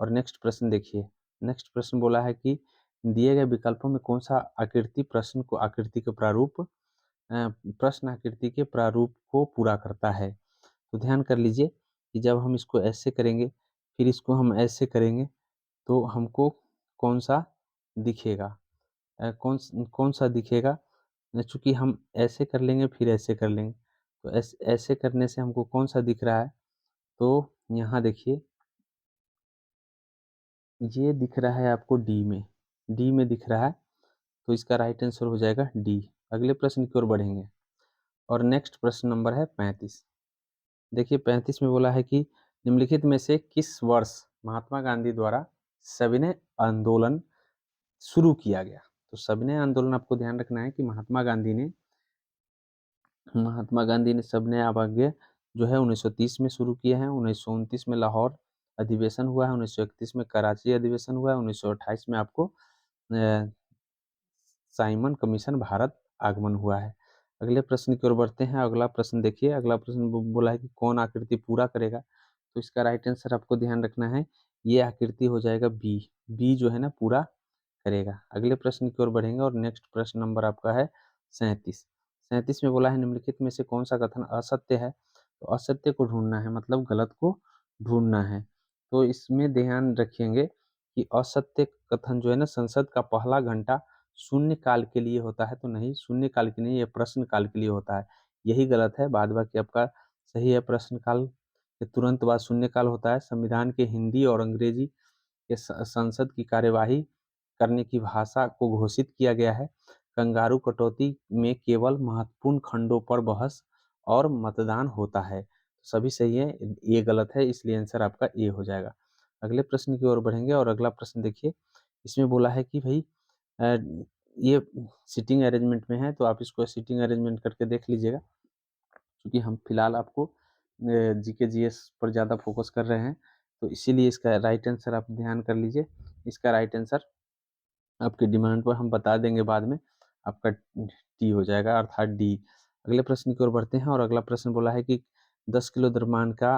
और नेक्स्ट प्रश्न देखिए। नेक्स्ट प्रश्न बोला है कि दिए गए विकल्पों में कौन सा आकृति प्रश्न को आकृति के प्रारूप प्रश्न आकृति के प्रारूप को पूरा करता है। तो ध्यान कर लीजिए कि जब हम इसको ऐसे करेंगे, फिर इसको हम ऐसे करेंगे, तो हमको कौन सा दिखेगा, कौन सा दिखेगा। चूंकि हम ऐसे कर लेंगे फिर ऐसे कर लेंगे, तो ऐसे करने से हमको कौन सा दिख रहा है, तो यहाँ देखिए ये दिख रहा है आपको डी में दिख रहा है, तो इसका राइट आंसर हो जाएगा डी। अगले प्रश्न की ओर बढ़ेंगे और नेक्स्ट प्रश्न नंबर है 35। देखिए 35 में बोला है कि निम्नलिखित में से किस वर्ष महात्मा गांधी द्वारा सविनय आंदोलन शुरू किया गया। तो सविनय आंदोलन आपको ध्यान रखना है कि महात्मा गांधी ने सविनय अवज्ञा जो है 1930 में शुरू किए हैं। 1929 में लाहौर अधिवेशन हुआ है। 1931 में कराची अधिवेशन हुआ है। 1928 में आपको साइमन कमीशन भारत आगमन हुआ है। अगले प्रश्न की ओर बढ़ते हैं। अगला प्रश्न देखिए। अगला प्रश्न बोला है कि कौन आकृति पूरा करेगा। तो इसका राइट आंसर आपको ध्यान रखना है, ये आकृति हो जाएगा बी। बी जो है ना पूरा करेगा। अगले प्रश्न की ओर बढ़ेंगे और नेक्स्ट प्रश्न नंबर आपका है 37। 37 में बोला है निम्नलिखित में से कौन सा कथन असत्य है। तो असत्य को ढूंढना है, मतलब गलत को ढूंढना है। तो इसमें ध्यान रखेंगे कि असत्य कथन जो है ना, संसद का पहला घंटा शून्य काल के लिए होता है। तो नहीं, शून्य काल के नहीं, ये प्रश्न काल के लिए होता है, यही गलत है। बाद बाकी आपका सही है। प्रश्न काल के तुरंत बाद शून्य काल होता है। संविधान के हिंदी और अंग्रेजी के संसद की कार्यवाही करने की भाषा को घोषित किया गया है। कंगारू कटौती में केवल महत्वपूर्ण खंडों पर बहस और मतदान होता है। सभी सही है, ये गलत है, इसलिए आंसर आपका ए हो जाएगा। अगले प्रश्न की ओर बढ़ेंगे और अगला प्रश्न देखिए। इसमें बोला है कि भाई ये सीटिंग अरेंजमेंट में है, तो आप इसको सीटिंग अरेंजमेंट करके देख लीजिएगा। क्योंकि हम फिलहाल आपको जीके जीएस पर ज़्यादा फोकस कर रहे हैं, तो इसीलिए इसका राइट आंसर आप ध्यान कर लीजिए। इसका राइट आंसर आपकी डिमांड पर हम बता देंगे बाद में, आपका डी हो जाएगा, अर्थात डी। अगले प्रश्न की ओर बढ़ते हैं और अगला प्रश्न बोला है कि 10 किलो द्रव्यमान का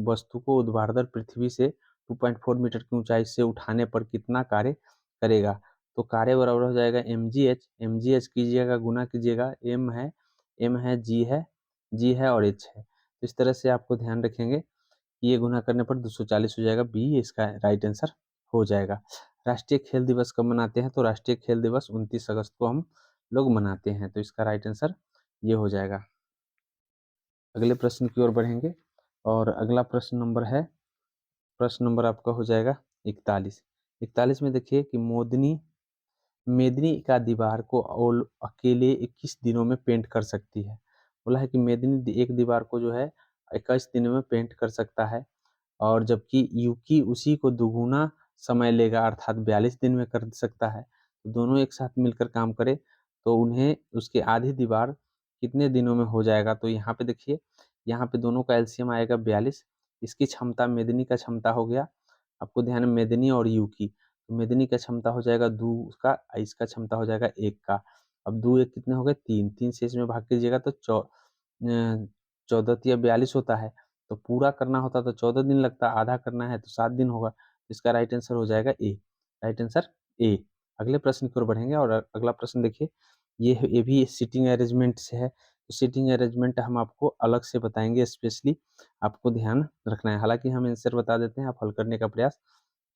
वस्तु को ऊर्ध्वाधर पृथ्वी से 2.4 मीटर की ऊंचाई से उठाने पर कितना कार्य करेगा। तो कार्य बराबर हो जाएगा एम जी एच कीजिएगा, गुना कीजिएगा, एम है जी है और एच है। तो इस तरह से आपको ध्यान रखेंगे कि ये गुना करने पर 240 हो जाएगा, बी इसका राइट आंसर हो जाएगा। राष्ट्रीय खेल दिवस कब मनाते हैं। तो राष्ट्रीय खेल दिवस 29 अगस्त को हम लोग मनाते हैं, तो इसका राइट आंसर ये हो जाएगा। अगले प्रश्न की ओर बढ़ेंगे और अगला प्रश्न नंबर आपका हो जाएगा 41। 41 में देखिए कि मेदिनी का दीवार को अकेले 21 दिनों में पेंट कर सकती है। बोला है कि मेदिनी एक दीवार को जो है 21 दिनों में पेंट कर सकता है, और जबकि यूकी उसी को दुगुना समय लेगा, अर्थात 42 दिन में कर सकता है। तो दोनों एक साथ मिलकर काम करे तो उन्हें उसके आधी दीवार कितने दिनों में हो जाएगा। तो यहाँ पे देखिए, यहाँ पे दोनों का एलसीएम आएगा 42। इसकी क्षमता मेदिनी का क्षमता हो गया, आपको ध्यान है मेदिनी और यूकी, तो मेदिनी का क्षमता हो जाएगा 2 का, इसका क्षमता हो जाएगा 1 का। अब 2 1 कितने हो गए 3, 3 से इसमें भाग कीजिएगा तो 14 या 42 होता है। तो पूरा करना होता तो 14 दिन लगता, आधा करना है तो 7 दिन होगा। इसका राइट आंसर हो जाएगा ए, राइट आंसर ए। अगले प्रश्न की ओर बढ़ेंगे और अगला प्रश्न देखिए, ये भी सीटिंग अरेंजमेंट से है। तो सीटिंग अरेंजमेंट हम आपको अलग से बताएंगे, स्पेशली आपको ध्यान रखना है। हालांकि हम आंसर बता देते हैं, आप हल करने का प्रयास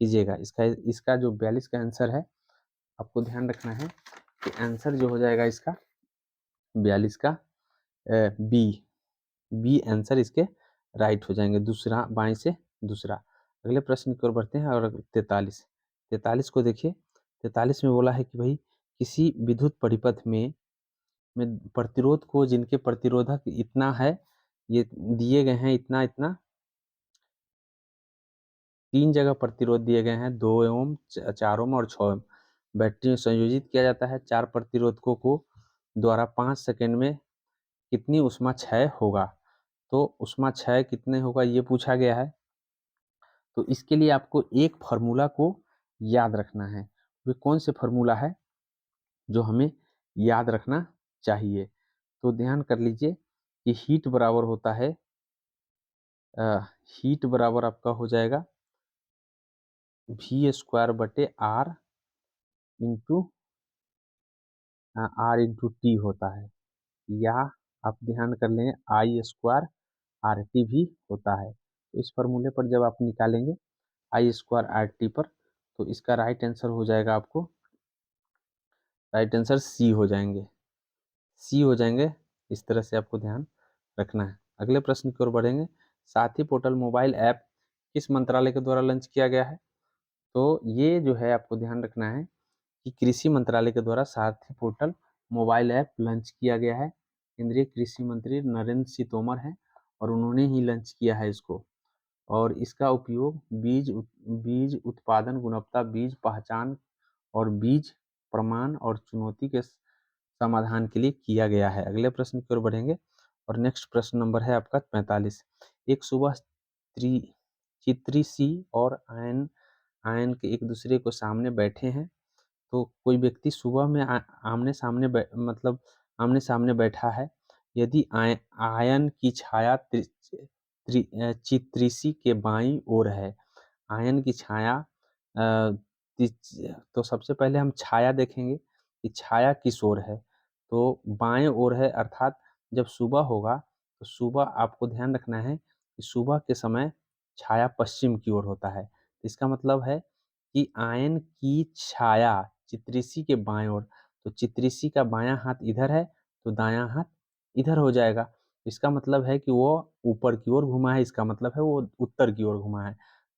कीजिएगा। इसका जो 42 का आंसर है, आपको ध्यान रखना है कि आंसर जो हो जाएगा इसका 42 का बी, बी आंसर इसके राइट हो जाएंगे, दूसरा बाएं से दूसरा। अगले प्रश्न की ओर बढ़ते हैं और 43 को देखिए। 43 में बोला है कि भाई किसी विद्युत परिपथ में प्रतिरोध को, जिनके प्रतिरोधक इतना है, ये दिए गए हैं इतना इतना, 3 जगह प्रतिरोध दिए गए हैं, 2 ओम, 4 ओम और 6 ओम। बैटरी में संयोजित किया जाता है 4 प्रतिरोधकों को द्वारा 5 सेकंड में कितनी ऊष्मा क्षय होगा। तो ऊष्मा क्षय कितने होगा ये पूछा गया है। तो इसके लिए आपको एक फार्मूला को याद रखना है। वे कौन से फार्मूला है जो हमें याद रखना चाहिए? तो ध्यान कर लीजिए कि हीट बराबर होता है, हीट बराबर आपका हो जाएगा V² / इंटू R/T होता है, या आप ध्यान कर लें I² RT भी होता है। तो इस फॉर्मूले पर जब आप निकालेंगे I² RT पर, तो इसका राइट आंसर हो जाएगा आपको, राइट आंसर सी हो जाएंगे, सी हो जाएंगे। इस तरह से आपको ध्यान रखना है। अगले प्रश्न की ओर बढ़ेंगे। साथी पोर्टल मोबाइल ऐप किस मंत्रालय के द्वारा लॉन्च किया गया है? तो ये जो है आपको ध्यान रखना है कि कृषि मंत्रालय के द्वारा सारथी पोर्टल मोबाइल ऐप लॉन्च किया गया है। केंद्रीय कृषि मंत्री नरेंद्र सिंह तोमर हैं और उन्होंने ही लॉन्च किया है इसको। और इसका उपयोग बीज उत्पादन, गुणवत्ता, बीज पहचान और बीज प्रमाण और चुनौती के समाधान के लिए किया गया है। अगले प्रश्न की ओर बढ़ेंगे और नेक्स्ट प्रश्न नंबर है आपका 45। एक सुबह चित्रिसी और आयन आयन के एक दूसरे को सामने बैठे हैं। तो कोई व्यक्ति सुबह में आमने सामने मतलब आमने सामने बैठा है। यदि आयन की छाया चित्रिसी के बाईं ओर है, आयन की छाया तो सबसे पहले हम छाया देखेंगे कि छाया किस ओर है। तो बाएं ओर है, अर्थात जब सुबह होगा तो सुबह आपको ध्यान रखना है कि सुबह के समय छाया पश्चिम की ओर होता है। इसका मतलब है कि आयन की छाया चित्रिसी के बाएं ओर, तो चित्रिसी का बायां हाथ इधर है तो दायां हाथ इधर हो जाएगा। इसका मतलब है कि वो ऊपर की ओर घुमा है, इसका मतलब है वो उत्तर की ओर घुमा है।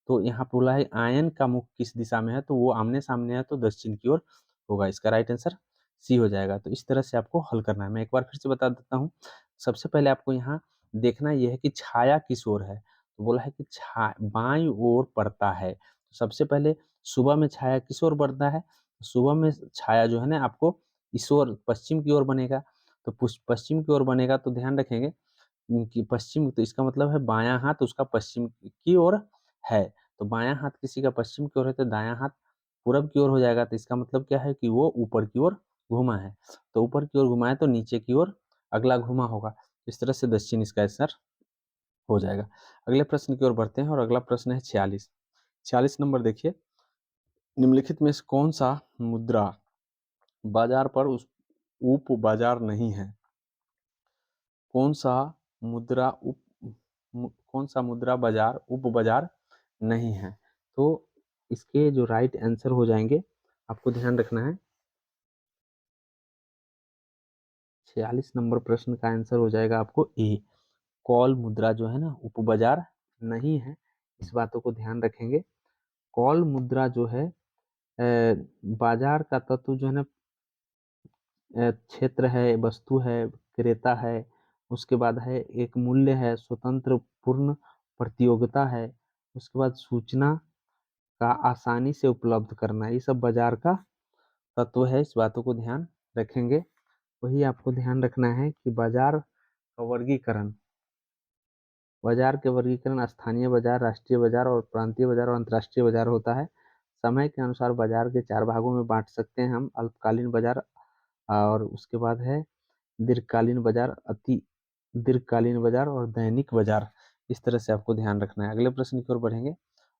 तो यहाँ बोला है आयन का मुख किस दिशा में है, तो वो आमने सामने है तो दक्षिण की ओर होगा। इसका राइट आंसर सी हो जाएगा। तो इस तरह से आपको हल करना है। मैं एक बार फिर से बता देता हूँ। सबसे पहले आपको यहाँ देखना यह है कि छाया किस ओर है। तो बोला है कि बाईं ओर पड़ता है। तो सबसे पहले सुबह में छाया किस ओर बढ़ता है? सुबह में छाया जो है ना आपको इस ओर पश्चिम की ओर बनेगा। तो पश्चिम की ओर बनेगा तो ध्यान रखेंगे कि पश्चिम, तो इसका मतलब है बायां हाथ उसका पश्चिम की ओर है। तो बायां हाथ किसी का पश्चिम की ओर है तो दायां हाथ पूरब की ओर हो जाएगा। तो इसका मतलब क्या है कि वो ऊपर की ओर घुमा है। तो ऊपर की ओर घुमा है तो नीचे की ओर अगला घुमा होगा। इस तरह से दक्षिण इसका आंसर हो जाएगा। अगले प्रश्न की ओर बढ़ते हैं और अगला प्रश्न है 46। 46 नंबर देखिए। निम्नलिखित में से कौन सा मुद्रा बाजार पर उस उप बाजार नहीं है? कौन सा मुद्रा कौन सा मुद्रा बाजार उप बाजार नहीं है? तो इसके जो राइट आंसर हो जाएंगे आपको ध्यान रखना है। 46 नंबर प्रश्न का आंसर हो जाएगा आपको ए। कॉल मुद्रा जो है ना उप बाजार नहीं है। इस बातों को ध्यान रखेंगे। कॉल मुद्रा जो है बाजार का तत्व जो है ना, क्षेत्र है, वस्तु है, क्रेता है, उसके बाद है एक मूल्य है, स्वतंत्र पूर्ण प्रतियोगिता है, उसके बाद सूचना का आसानी से उपलब्ध करना, ये सब बाजार का तत्व है। इस बातों को ध्यान रखेंगे। वही आपको ध्यान रखना है कि बाजार का वर्गीकरण, बाजार के वर्गीकरण स्थानीय बाजार, राष्ट्रीय बाजार और प्रांतीय बाजार और अंतर्राष्ट्रीय बाजार होता है। समय के अनुसार बाजार के 4 भागों में बांट सकते हैं हम। अल्पकालीन बाजार, और उसके बाद है दीर्घकालीन बाजार, अति दीर्घकालीन बाजार और दैनिक बाजार। इस तरह से आपको ध्यान रखना है। अगले प्रश्न की ओर बढ़ेंगे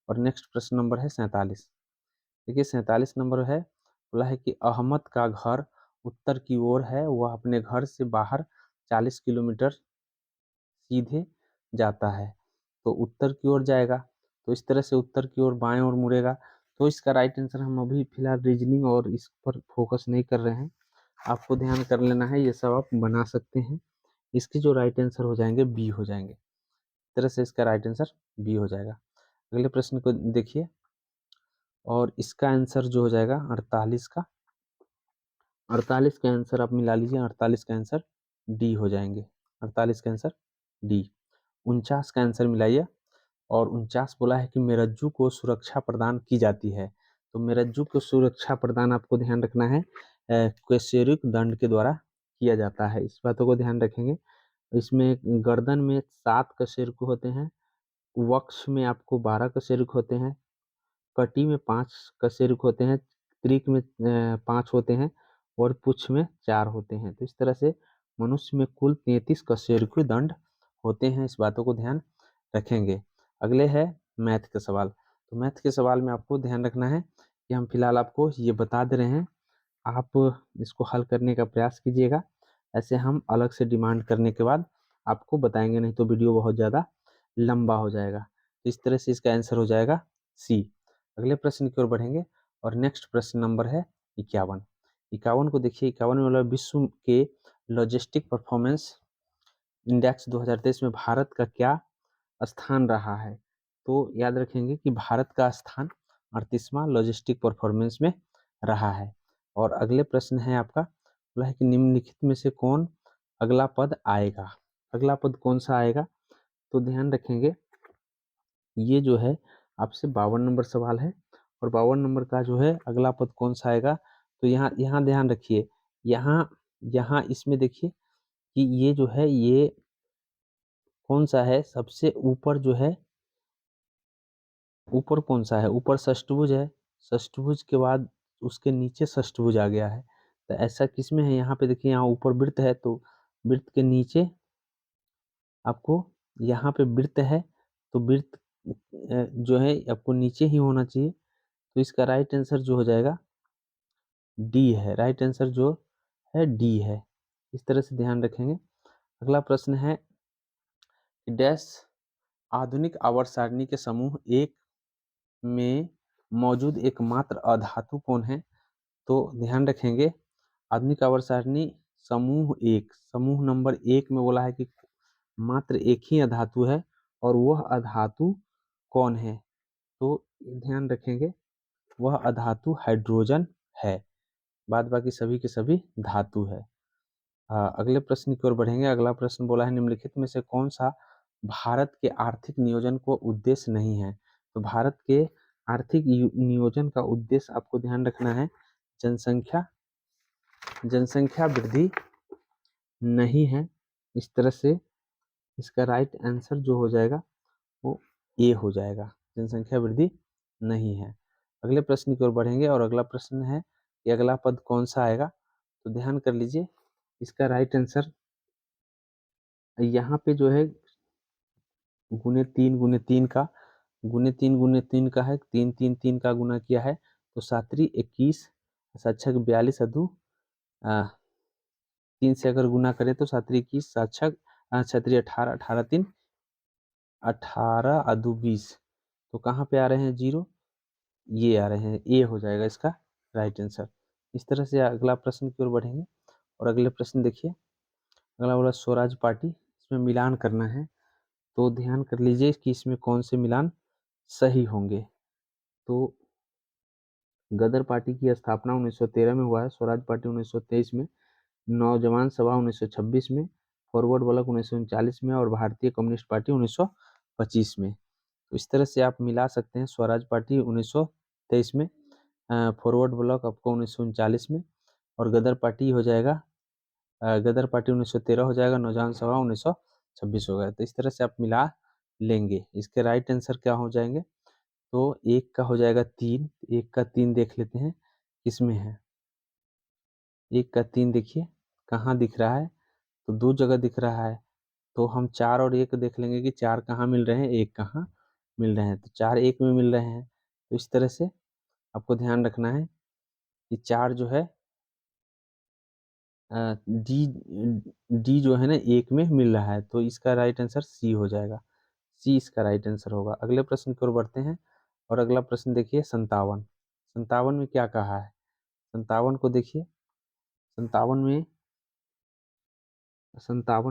और नेक्स्ट प्रश्न नंबर है 47। देखिए 47 नंबर है, बोला है कि अहमद का घर उत्तर की ओर है, वह अपने घर से बाहर 40 किलोमीटर सीधे जाता है तो उत्तर की ओर जाएगा। तो इस तरह से उत्तर की ओर बाएं ओर मुड़ेगा। तो इसका राइट आंसर हम अभी फिलहाल रीजनिंग और इस पर फोकस नहीं कर रहे हैं। आपको ध्यान कर लेना है, ये सब आप बना सकते हैं। इसके जो राइट आंसर हो जाएंगे बी हो जाएंगे। इस तरह से इसका राइट आंसर बी हो जाएगा। अगले प्रश्न को देखिए और इसका आंसर जो हो जाएगा 48 का, 48 का आंसर आप मिला लीजिए। 48 का आंसर डी हो जाएंगे। 48 का आंसर डी। 49 का आंसर मिलाइए और 49 बोला है कि मेरज्जू को सुरक्षा प्रदान की जाती है। तो मेरज्जू को सुरक्षा प्रदान आपको ध्यान रखना है कैसेरिक दंड के द्वारा किया जाता है। इस बातों को ध्यान रखेंगे। इसमें गर्दन में 7 कशेरुक होते हैं, वक्ष में आपको 12 कशेरुक होते हैं, कटी में 5 कशेरुक होते हैं, त्रिक में 5 होते हैं और पुच्छ में 4 होते हैं। तो इस तरह से मनुष्य में कुल 33 कशेरुकी दंड होते हैं। इस बातों को ध्यान रखेंगे। अगले है मैथ के सवाल। तो मैथ के सवाल में आपको ध्यान रखना है कि हम फिलहाल आपको ये बता दे रहे हैं, आप इसको हल करने का प्रयास कीजिएगा। ऐसे हम अलग से डिमांड करने के बाद आपको बताएंगे, नहीं तो वीडियो बहुत ज़्यादा लंबा हो जाएगा। तो इस तरह से इसका आंसर हो जाएगा सी। अगले प्रश्न की ओर बढ़ेंगे और नेक्स्ट प्रश्न नंबर है 51। 51 को देखिए। 51 में मतलब विश्व के लॉजिस्टिक परफॉर्मेंस इंडेक्स 2023 में भारत का क्या स्थान रहा है। तो याद रखेंगे कि भारत का स्थान 38वां लॉजिस्टिक परफॉर्मेंस में रहा है। और अगले प्रश्न है आपका, बोला है कि निम्नलिखित में से कौन अगला पद आएगा। अगला पद कौन सा आएगा, तो ध्यान रखेंगे ये जो है आपसे 52 नंबर सवाल है और 52 नंबर का जो है अगला पद कौन सा आएगा। तो यहाँ यहाँ ध्यान रखिए, यहाँ यहाँ इसमें देखिए कि ये जो है ये कौन सा है, सबसे ऊपर जो है, ऊपर कौन सा है, ऊपर षष्ठभुज है, षष्ठभुज के बाद उसके नीचे षष्ठभुज आ गया है। तो ऐसा किस में है, यहाँ पे देखिए, यहाँ ऊपर वृत्त है तो वृत्त के नीचे आपको यहाँ पे वृत्त है, तो वृत्त जो है आपको नीचे ही होना चाहिए। तो इसका राइट आंसर जो हो जाएगा डी है। राइट आंसर जो है डी है। इस तरह से ध्यान रखेंगे। अगला प्रश्न है डैश आधुनिक आवर्त सारणी के समूह एक में मौजूद एकमात्र अधातु कौन है। तो ध्यान रखेंगे आधुनिक आवर्त सारणी समूह नंबर 1 में बोला है कि मात्र एक ही अधातु है और वह अधातु कौन है। तो ध्यान रखेंगे वह अधातु हाइड्रोजन है, बाद बाकी सभी के सभी धातु है। अगले प्रश्न की ओर बढ़ेंगे। अगला प्रश्न बोला है निम्नलिखित में से कौन सा भारत के आर्थिक नियोजन को उद्देश्य नहीं है। तो भारत के आर्थिक नियोजन का उद्देश्य आपको ध्यान रखना है जनसंख्या वृद्धि नहीं है। इस तरह से इसका राइट आंसर जो हो जाएगा वो ए हो जाएगा, जनसंख्या वृद्धि नहीं है। अगले प्रश्न की ओर बढ़ेंगे और अगला प्रश्न है कि अगला पद कौन सा आएगा। तो ध्यान कर लीजिए इसका राइट आंसर यहाँ पे जो है गुने तीन का है, 3 का गुना किया है तो 7×3 = 21, 7×6 = 42 अदू 3 से अगर गुना करें तो 7×3 = 21, 7×6 = 18, 18 अदू 20। तो कहाँ पे आ रहे हैं जीरो, ये आ रहे हैं, ए हो जाएगा इसका राइट आंसर। इस तरह से अगला प्रश्न की ओर बढ़ेंगे और अगले प्रश्न देखिए। अगला बोला स्वराज पार्टी, इसमें मिलान करना है। तो ध्यान कर लीजिए कि इसमें कौन से मिलान सही होंगे। तो गदर पार्टी की स्थापना 1913 में हुआ है, स्वराज पार्टी 1923 में, नौजवान सभा 1926 में, फॉरवर्ड ब्लॉक 1939 में और भारतीय कम्युनिस्ट पार्टी 1925 में। तो इस तरह से आप मिला सकते हैं स्वराज पार्टी 1923 में, फॉरवर्ड ब्लॉक आपको 1939 में और गदर पार्टी हो जाएगा, गदर पार्टी 1913 हो जाएगा, नौजवान सभा 1926 हो गया। तो इस तरह से आप मिला लेंगे। इसके राइट आंसर क्या हो जाएंगे, तो एक का हो जाएगा 3, एक का 3 देख लेते हैं किसमें है। एक का 3 देखिए कहाँ दिख रहा है, तो 2 जगह दिख रहा है। तो हम 4 और 1 देख लेंगे कि 4 कहाँ मिल रहे हैं, 1 कहाँ मिल रहे हैं। तो 4 1 में मिल रहे हैं। तो इस तरह से आपको ध्यान रखना है कि 4 जो है डी डी जो है ना 1 में मिल रहा है। तो इसका राइट आंसर सी हो जाएगा। सी इसका राइट आंसर होगा। अगले प्रश्न की ओर बढ़ते हैं और अगला प्रश्न देखिए 57। 57 में क्या कहा है, 57 को देखिए। 57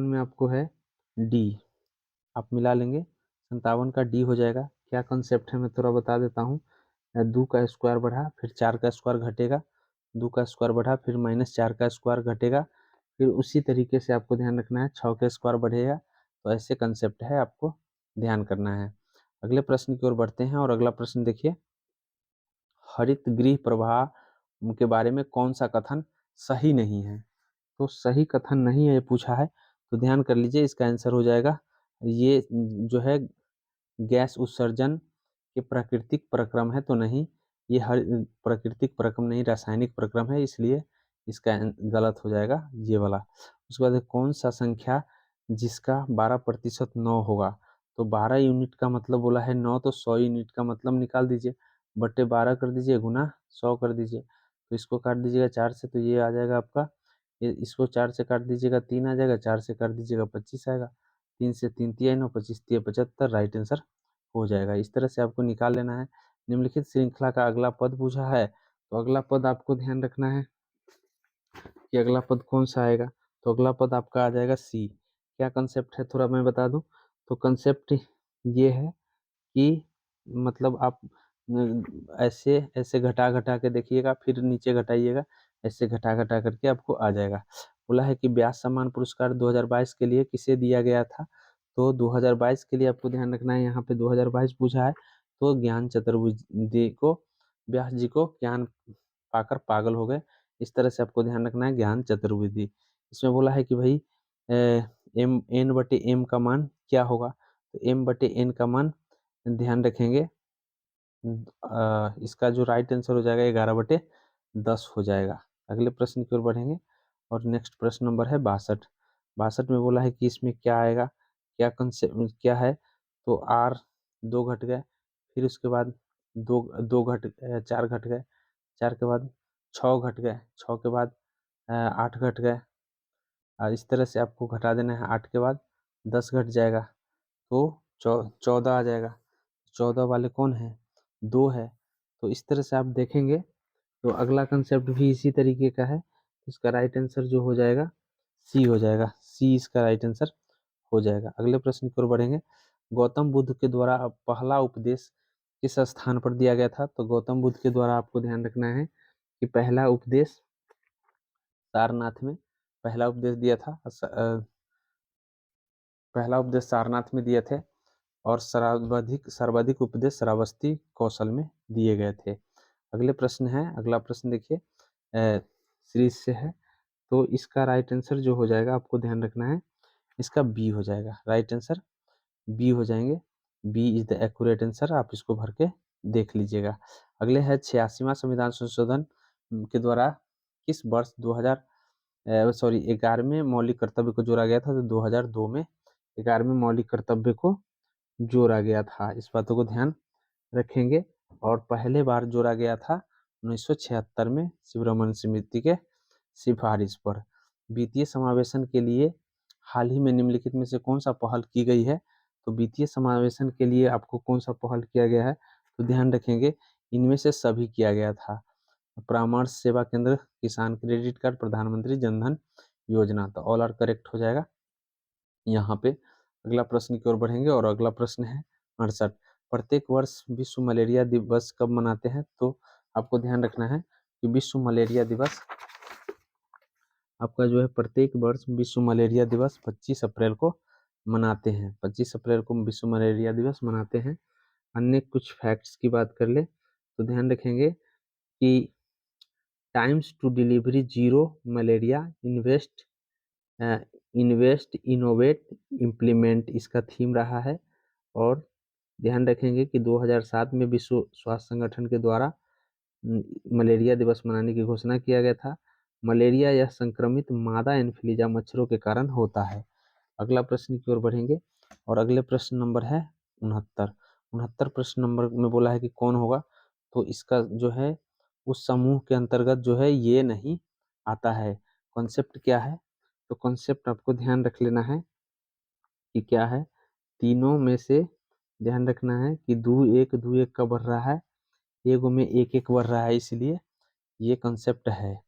में आपको है डी, आप मिला लेंगे 57 का डी हो जाएगा। क्या कंसेप्ट है मैं थोड़ा बता देता हूँ। 2 का स्क्वायर बढ़ा फिर 4 का स्क्वायर घटेगा, 2 का स्क्वायर बढ़ा फिर -4 का स्क्वायर घटेगा, फिर उसी तरीके से आपको ध्यान रखना है 6 का स्क्वायर बढ़ेगा। तो ऐसे कंसेप्ट है, आपको ध्यान करना है। अगले प्रश्न की ओर बढ़ते हैं और अगला प्रश्न देखिए, हरित गृह प्रवाह के बारे में कौन सा कथन सही नहीं है। तो सही कथन नहीं है ये पूछा है, तो ध्यान कर लीजिए इसका आंसर हो जाएगा ये जो है गैस उत्सर्जन के प्राकृतिक प्रक्रम है तो नहीं, ये हर प्राकृतिक प्रक्रम नहीं, रासायनिक प्रक्रम है, इसलिए इसका गलत हो जाएगा ये वाला। उसके बाद कौन सा संख्या जिसका 12% 9 होगा, तो 12 यूनिट का मतलब बोला है 9, तो 100 यूनिट का मतलब निकाल दीजिए, बट्टे 12 कर दीजिए, गुना 100 कर दीजिए, तो इसको काट दीजिएगा 4 से, तो ये आ जाएगा आपका, ये इसको 4 से काट दीजिएगा 3 आ जाएगा, 4 से काट दीजिएगा 25 आएगा, 3 से 3 तिया 9, 25 तिया 75, राइट आंसर हो जाएगा। इस तरह से आपको निकाल लेना है। निम्नलिखित श्रृंखला का अगला पद पूछा है, तो अगला पद आपको ध्यान रखना है कि अगला पद कौन सा आएगा, तो अगला पद आपका आ जाएगा सी। क्या कंसेप्ट है थोड़ा मैं बता दूं, तो कंसेप्ट ये है कि मतलब आप ऐसे ऐसे घटा घटा के देखिएगा, फिर नीचे घटाइएगा, ऐसे घटा घटा करके आपको आ जाएगा। बोला है कि व्यास सम्मान पुरस्कार 2022 के लिए किसे दिया गया था, तो 2022 के लिए आपको ध्यान रखना है, यहाँ पे 2022 पूछा है, तो ज्ञान चतुर्वेदी को, व्यास जी को ज्ञान पाकर पागल हो गए, इस तरह से आपको ध्यान रखना है ज्ञान चतुर्वेदी। इसमें बोला है कि भाई एम एन बटे एम का मान क्या होगा, तो एम बटे एन का मान ध्यान रखेंगे, इसका जो राइट आंसर हो जाएगा 11/10 हो जाएगा। अगले प्रश्न की ओर बढ़ेंगे और नेक्स्ट प्रश्न नंबर है 62। 62 में बोला है कि इसमें क्या आएगा, क्या कंसेप्ट क्या है, तो आर 2 घट गए, फिर उसके बाद दो दो घट 4 घट गए, 4 के बाद 6 घट गए, 6 के बाद 8 घट गए, और इस तरह से आपको घटा देना है, 8 के बाद 10 घट जाएगा, तो 14 आ जाएगा। 14 वाले कौन है, 2 है, तो इस तरह से आप देखेंगे, तो अगला कंसेप्ट भी इसी तरीके का है, इसका राइट आंसर जो हो जाएगा सी हो जाएगा, सी इसका राइट आंसर हो जाएगा। अगले प्रश्न की ओर बढ़ेंगे। गौतम बुद्ध के द्वारा पहला उपदेश किस स्थान पर दिया गया था, तो गौतम बुद्ध के द्वारा आपको ध्यान रखना है कि पहला उपदेश सारनाथ में पहला उपदेश दिया था, पहला उपदेश सारनाथ में दिए थे, और सर्वाधिक सर्वाधिक उपदेश श्रावस्ती कौशल में दिए गए थे। अगले प्रश्न है, अगला प्रश्न देखिए सीरीज से है, तो इसका राइट आंसर जो हो जाएगा आपको ध्यान रखना है, इसका बी हो जाएगा, राइट आंसर बी हो जाएंगे, B is the accurate answer, आप इसको भर के देख लीजिएगा। अगले है 86वां संविधान संशोधन के द्वारा किस वर्ष 11वें मौलिक कर्तव्य को जोड़ा गया था, तो 2002 में 11वें मौलिक कर्तव्य को जोड़ा गया था, इस बातों को ध्यान रखेंगे। और पहले बार जोड़ा गया था 1976 में शिवरमन समिति के सिफारिश पर। वित्तीय समावेशन के लिए हाल ही में निम्नलिखित में से कौन सा पहल की गई है, तो वित्तीय समावेशन के लिए आपको कौन सा पहल किया गया है, तो ध्यान रखेंगे इनमें से सभी किया गया था, परामर्श सेवा केंद्र, किसान क्रेडिट कार्ड, प्रधानमंत्री जनधन योजना, तो ऑल आर करेक्ट हो जाएगा यहाँ पे। अगला प्रश्न की ओर बढ़ेंगे और अगला प्रश्न है 68। प्रत्येक वर्ष विश्व मलेरिया दिवस कब मनाते हैं, तो आपको ध्यान रखना है कि विश्व मलेरिया दिवस आपका जो है प्रत्येक वर्ष विश्व मलेरिया दिवस 25 अप्रैल को मनाते हैं, 25 अप्रैल को विश्व मलेरिया दिवस मनाते हैं। अन्य कुछ फैक्ट्स की बात कर ले तो ध्यान रखेंगे कि times to delivery zero malaria invest invest innovate implement इसका थीम रहा है। और ध्यान रखेंगे कि 2007 में विश्व स्वास्थ्य संगठन के द्वारा मलेरिया दिवस मनाने की घोषणा किया गया था। मलेरिया यह संक्रमित मादा एन्फ्लूएंजा मच्छरों के कारण होता है। अगला प्रश्न की ओर बढ़ेंगे और अगले प्रश्न नंबर है 69। 69 प्रश्न नंबर में बोला है कि कौन होगा, तो इसका जो है उस समूह के अंतर्गत जो है ये नहीं आता है। कॉन्सेप्ट क्या है, तो कॉन्सेप्ट आपको ध्यान रख लेना है कि क्या है, तीनों में से ध्यान रखना है कि दू एक का बढ़ रहा है, एगो में एक एक बढ़ रहा है, इसलिए ये कॉन्सेप्ट है।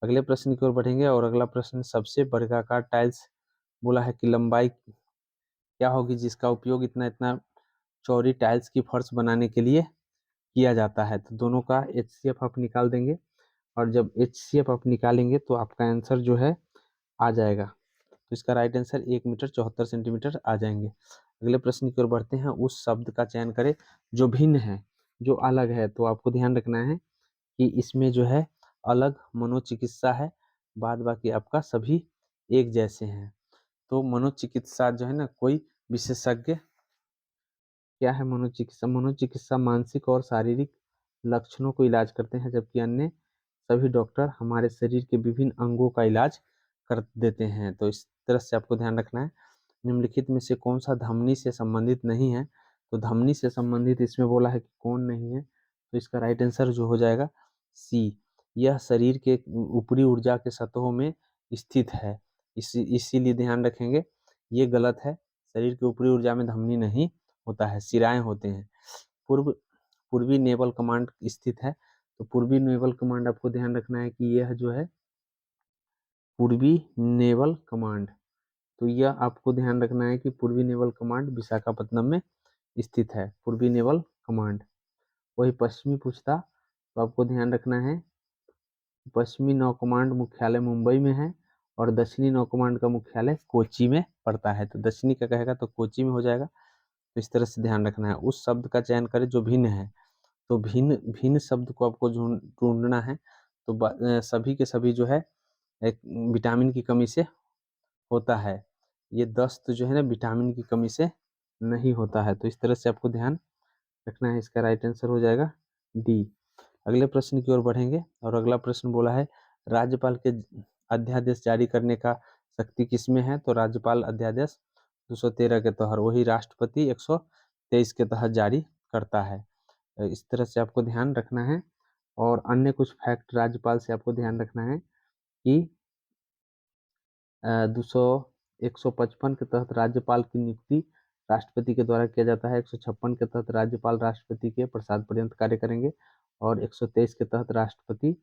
अगले प्रश्न की ओर बढ़ेंगे और अगला प्रश्न सबसे वर्गाकार टाइल्स बोला है कि लंबाई क्या होगी जिसका उपयोग इतना इतना चौड़ी टाइल्स की फर्श बनाने के लिए किया जाता है, तो दोनों का HCF आप निकाल देंगे, और जब HCF आप निकालेंगे तो आपका आंसर जो है आ जाएगा, तो इसका राइट आंसर 1 मीटर 74 सेंटीमीटर आ जाएंगे। अगले प्रश्न की ओर बढ़ते हैं, उस शब्द का चयन करें जो भिन्न है, जो अलग है, तो आपको ध्यान रखना है कि इसमें जो है अलग मनोचिकित्सा है, बाद बाकी आपका सभी एक जैसे हैं। तो मनोचिकित्सा जो है ना, कोई विशेषज्ञ क्या है मनोचिकित्सा? मनोचिकित्सा मानसिक और शारीरिक लक्षणों को इलाज करते हैं, जबकि अन्य सभी डॉक्टर हमारे शरीर के विभिन्न अंगों का इलाज कर देते हैं। तो इस तरह से आपको ध्यान रखना है। निम्नलिखित में से कौन सा धमनी से संबंधित नहीं है? तो धमनी से संबंधित इसमें बोला है कि कौन नहीं है, तो इसका राइट आंसर जो हो जाएगा सी। यह शरीर के ऊपरी ऊर्जा के सतहों में स्थित है। इसीलिए ध्यान रखेंगे, ये गलत है। शरीर के ऊपरी ऊर्जा में धमनी नहीं होता है, सिराएं होते हैं। पूर्वी नेवल कमांड स्थित है। तो पूर्वी नेवल कमांड आपको ध्यान रखना है कि यह जो है पूर्वी नेवल कमांड, तो यह आपको ध्यान रखना है कि पूर्वी नेवल कमांड विशाखापत्तनम में स्थित है, पूर्वी नेवल कमांड। वही पश्चिमी पूछता तो आपको ध्यान रखना है, पश्चिमी नौ कमांड मुख्यालय मुंबई में है और दक्षिणी नौ कमांड का मुख्यालय कोच्चि में पड़ता है। तो दक्षिणी का कहेगा तो कोच्चि में हो जाएगा। तो इस तरह से ध्यान रखना है। उस शब्द का चयन करें जो भिन्न है। तो भिन्न भिन्न शब्द को आपको ढूंढना है। तो सभी के सभी जो है एक विटामिन की कमी से होता है। ये दस्त जो है ना विटामिन की कमी से नहीं होता है। तो इस तरह से आपको ध्यान रखना है। इसका राइट आंसर हो जाएगा डी। अगले प्रश्न की ओर बढ़ेंगे और अगला प्रश्न बोला है राज्यपाल के अध्यादेश जारी करने का शक्ति किसमें है? तो राज्यपाल अध्यादेश 213 के तहत, वही राष्ट्रपति 123 के तहत जारी करता है। इस तरह से आपको ध्यान रखना है। और अन्य कुछ फैक्ट राज्यपाल से आपको ध्यान रखना है कि 155 के तहत राज्यपाल की नियुक्ति राष्ट्रपति के द्वारा किया जाता है। 156 के तहत राज्यपाल राष्ट्रपति के प्रसाद पर्यंत कार्य करेंगे और 123 के तहत राष्ट्रपति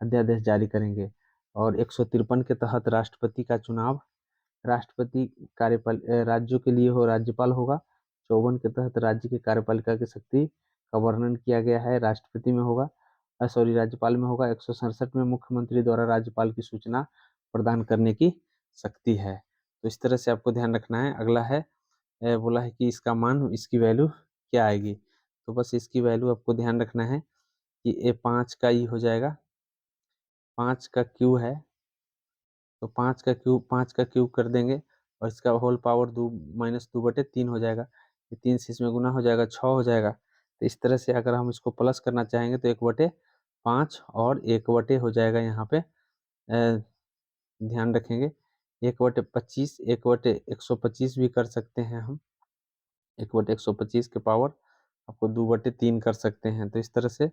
अध्यादेश जारी करेंगे और 153 के तहत राष्ट्रपति का चुनाव राष्ट्रपति कार्यपाल राज्यों के लिए राज्यपाल होगा। 54 के तहत राज्य की कार्यपालिका की शक्ति का वर्णन किया गया है, राष्ट्रपति में होगा, सॉरी राज्यपाल में होगा। 167 में मुख्यमंत्री द्वारा राज्यपाल की सूचना प्रदान करने की शक्ति है। तो इस तरह से आपको ध्यान रखना है। अगला है बोला है कि इसका मान, इसकी वैल्यू क्या आएगी? तो बस इसकी वैल्यू आपको ध्यान रखना है कि ये 5 का ई हो जाएगा, 5 का क्यू है तो 5 का क्यूब कर देंगे और इसका होल पावर 2 - 2/3 हो जाएगा। ये 3 से इसमें गुना हो जाएगा, 6 हो जाएगा। तो इस तरह से अगर हम इसको प्लस करना चाहेंगे तो 1/5 और 1 हो जाएगा यहाँ पे। ध्यान रखेंगे 1/25, 1/125 भी कर सकते हैं हम। 1/125 के पावर आपको 2/3 कर सकते हैं। तो इस तरह से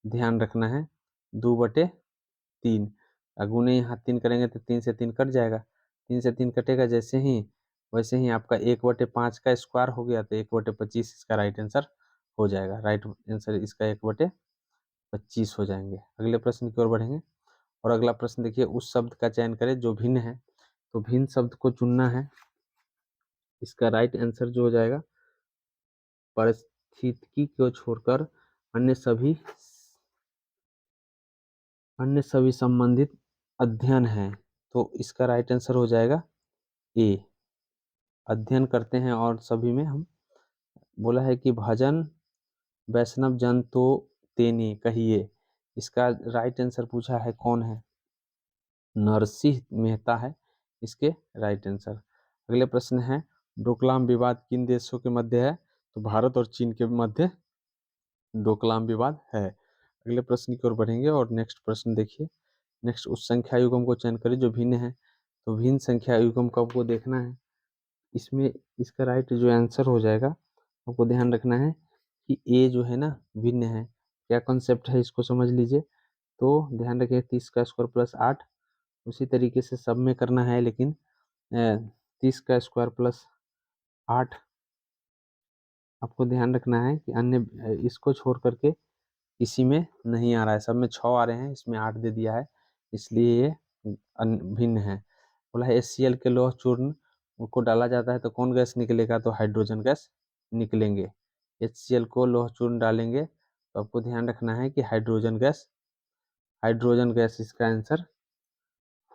ध्यान रखना है, 2/3। गुने यहाँ 3 करेंगे तो 3 से 3 कट जाएगा, 3 से 3 कटेगा जैसे ही, वैसे ही आपका 1/5 का स्क्वायर हो गया तो 1/25 इसका राइट आंसर हो जाएगा। राइट आंसर इसका 1/25 हो जाएंगे। अगले प्रश्न की ओर बढ़ेंगे और अगला प्रश्न देखिए, उस शब्द का चयन करें जो भिन्न है। तो भिन्न शब्द को चुनना है। इसका राइट आंसर जो हो जाएगा, पारिस्थितिकी को छोड़कर अन्य सभी संबंधित अध्ययन है। तो इसका राइट आंसर हो जाएगा ए, अध्ययन करते हैं और सभी में हम। बोला है कि भजन वैष्णव जन तो तेने कहिए, इसका राइट आंसर पूछा है कौन है? नरसिंह मेहता है इसके राइट आंसर। अगले प्रश्न है, डोकलाम विवाद किन देशों के मध्य है? तो भारत और चीन के मध्य डोकलाम विवाद है। अगले प्रश्न की ओर बढ़ेंगे और नेक्स्ट प्रश्न देखिए। नेक्स्ट, उस संख्या युग्म को चयन करें जो भिन्न है। तो भिन्न संख्या युग्म को आपको देखना है। इसमें इसका राइट जो आंसर हो जाएगा, आपको ध्यान रखना है कि ए जो है ना भिन्न है। क्या कॉन्सेप्ट है इसको समझ लीजिए। तो ध्यान रखिए 30 का स्क्वायर प्लस 8, उसी तरीके से सब में करना है, लेकिन 30 का स्क्वायर प्लस 8 आपको ध्यान रखना है कि अन्य इसको छोड़ करके किसी में नहीं आ रहा है, सब में 6 आ रहे हैं, इसमें 8 दे दिया है, इसलिए ये भिन्न है। बोला है HCl के लौह चूर्ण को डाला जाता है तो कौन गैस निकलेगा? तो हाइड्रोजन गैस निकलेंगे। HCl को लौह चूर्ण डालेंगे तो आपको ध्यान रखना है कि हाइड्रोजन गैस इसका आंसर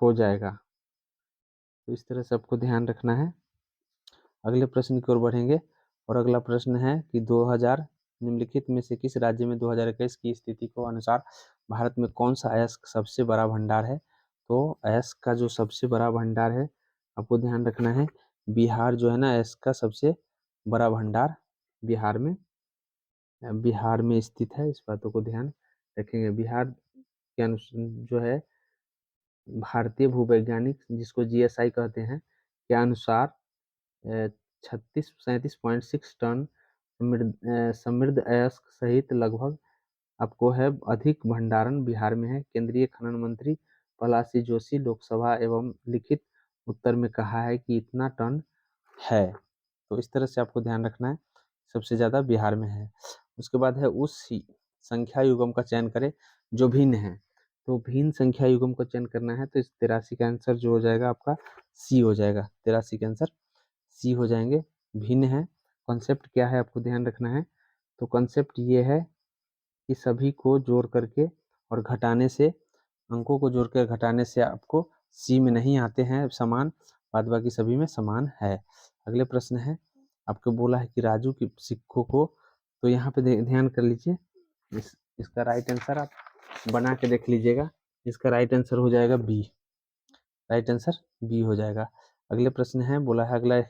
हो जाएगा। तो इस तरह से आपको ध्यान रखना है। अगले प्रश्न की ओर बढ़ेंगे और अगला प्रश्न है कि 2000 निम्नलिखित में से किस राज्य में 2021 की स्थिति को अनुसार भारत में कौन सा अयस्क सबसे बड़ा भंडार है? तो अयस्क का जो सबसे बड़ा भंडार है, आपको ध्यान रखना है, बिहार जो है ना अयस्क का सबसे बड़ा भंडार बिहार में स्थित है। इस बातों को ध्यान रखेंगे। बिहार के जो है भारतीय भूवैज्ञानिक, जिसको जीएसआई कहते हैं, के अनुसार 37.6 टन समृद्ध अयस्क सहित लगभग आपको है अधिक भंडारण बिहार में है। केंद्रीय खनन मंत्री प्रहलाद जोशी लोकसभा एवं लिखित उत्तर में कहा है कि इतना टन है। तो इस तरह से आपको ध्यान रखना है, सबसे ज़्यादा बिहार में है। उसके बाद है उस संख्या युग्म का चयन करें जो भिन्न है। तो भिन्न संख्या युग्म का चयन करना है, तो इस 83 का आंसर जो हो जाएगा आपका सी हो जाएगा। 83 का आंसर सी हो जाएंगे। भिन्न है, कॉन्सेप्ट क्या है आपको ध्यान रखना है। तो कॉन्सेप्ट ये है कि सभी को जोड़ करके और घटाने से, अंकों को जोड़ कर घटाने से आपको सी में नहीं आते हैं समान, बाद बाकी सभी में समान है। अगले प्रश्न है, आपको बोला है कि राजू के सिक्कों को, तो यहाँ पे ध्यान कर लीजिए, इसका राइट आंसर आप बना के देख लीजिएगा। इसका राइट आंसर हो जाएगा बी। राइट आंसर बी हो जाएगा। अगले प्रश्न है, बोला है अगला,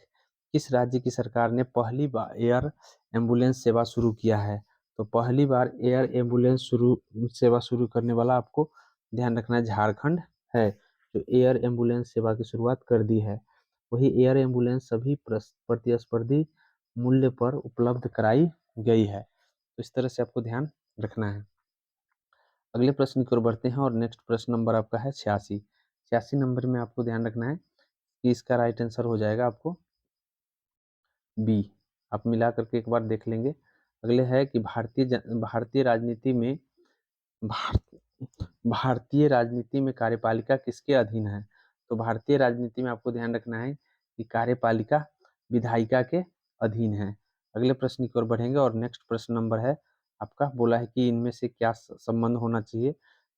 किस राज्य की सरकार ने पहली बार एयर एम्बुलेंस सेवा शुरू किया है। तो पहली बार एयर एम्बुलेंस सेवा शुरू करने वाला आपको ध्यान रखना है झारखंड है, जो एयर एम्बुलेंस सेवा की शुरुआत कर दी है। वही एयर एम्बुलेंस सभी प्रतिस्पर्धी मूल्य पर उपलब्ध कराई गई है। तो इस तरह से आपको ध्यान रखना है। अगले प्रश्न की ओर बढ़ते हैं और नेक्स्ट प्रश्न नंबर आपका है 86। 86 नंबर में आपको ध्यान रखना है कि इसका राइट आंसर हो जाएगा आपको बी। आप मिला करके एक बार देख लेंगे। अगले है कि भारतीय राजनीति में भारतीय राजनीति में कार्यपालिका किसके अधीन है। तो भारतीय राजनीति में आपको ध्यान रखना है कि कार्यपालिका विधायिका के अधीन है। अगले प्रश्न की ओर बढ़ेंगे और नेक्स्ट प्रश्न नंबर है आपका, बोला है कि इनमें से क्या संबंध होना चाहिए।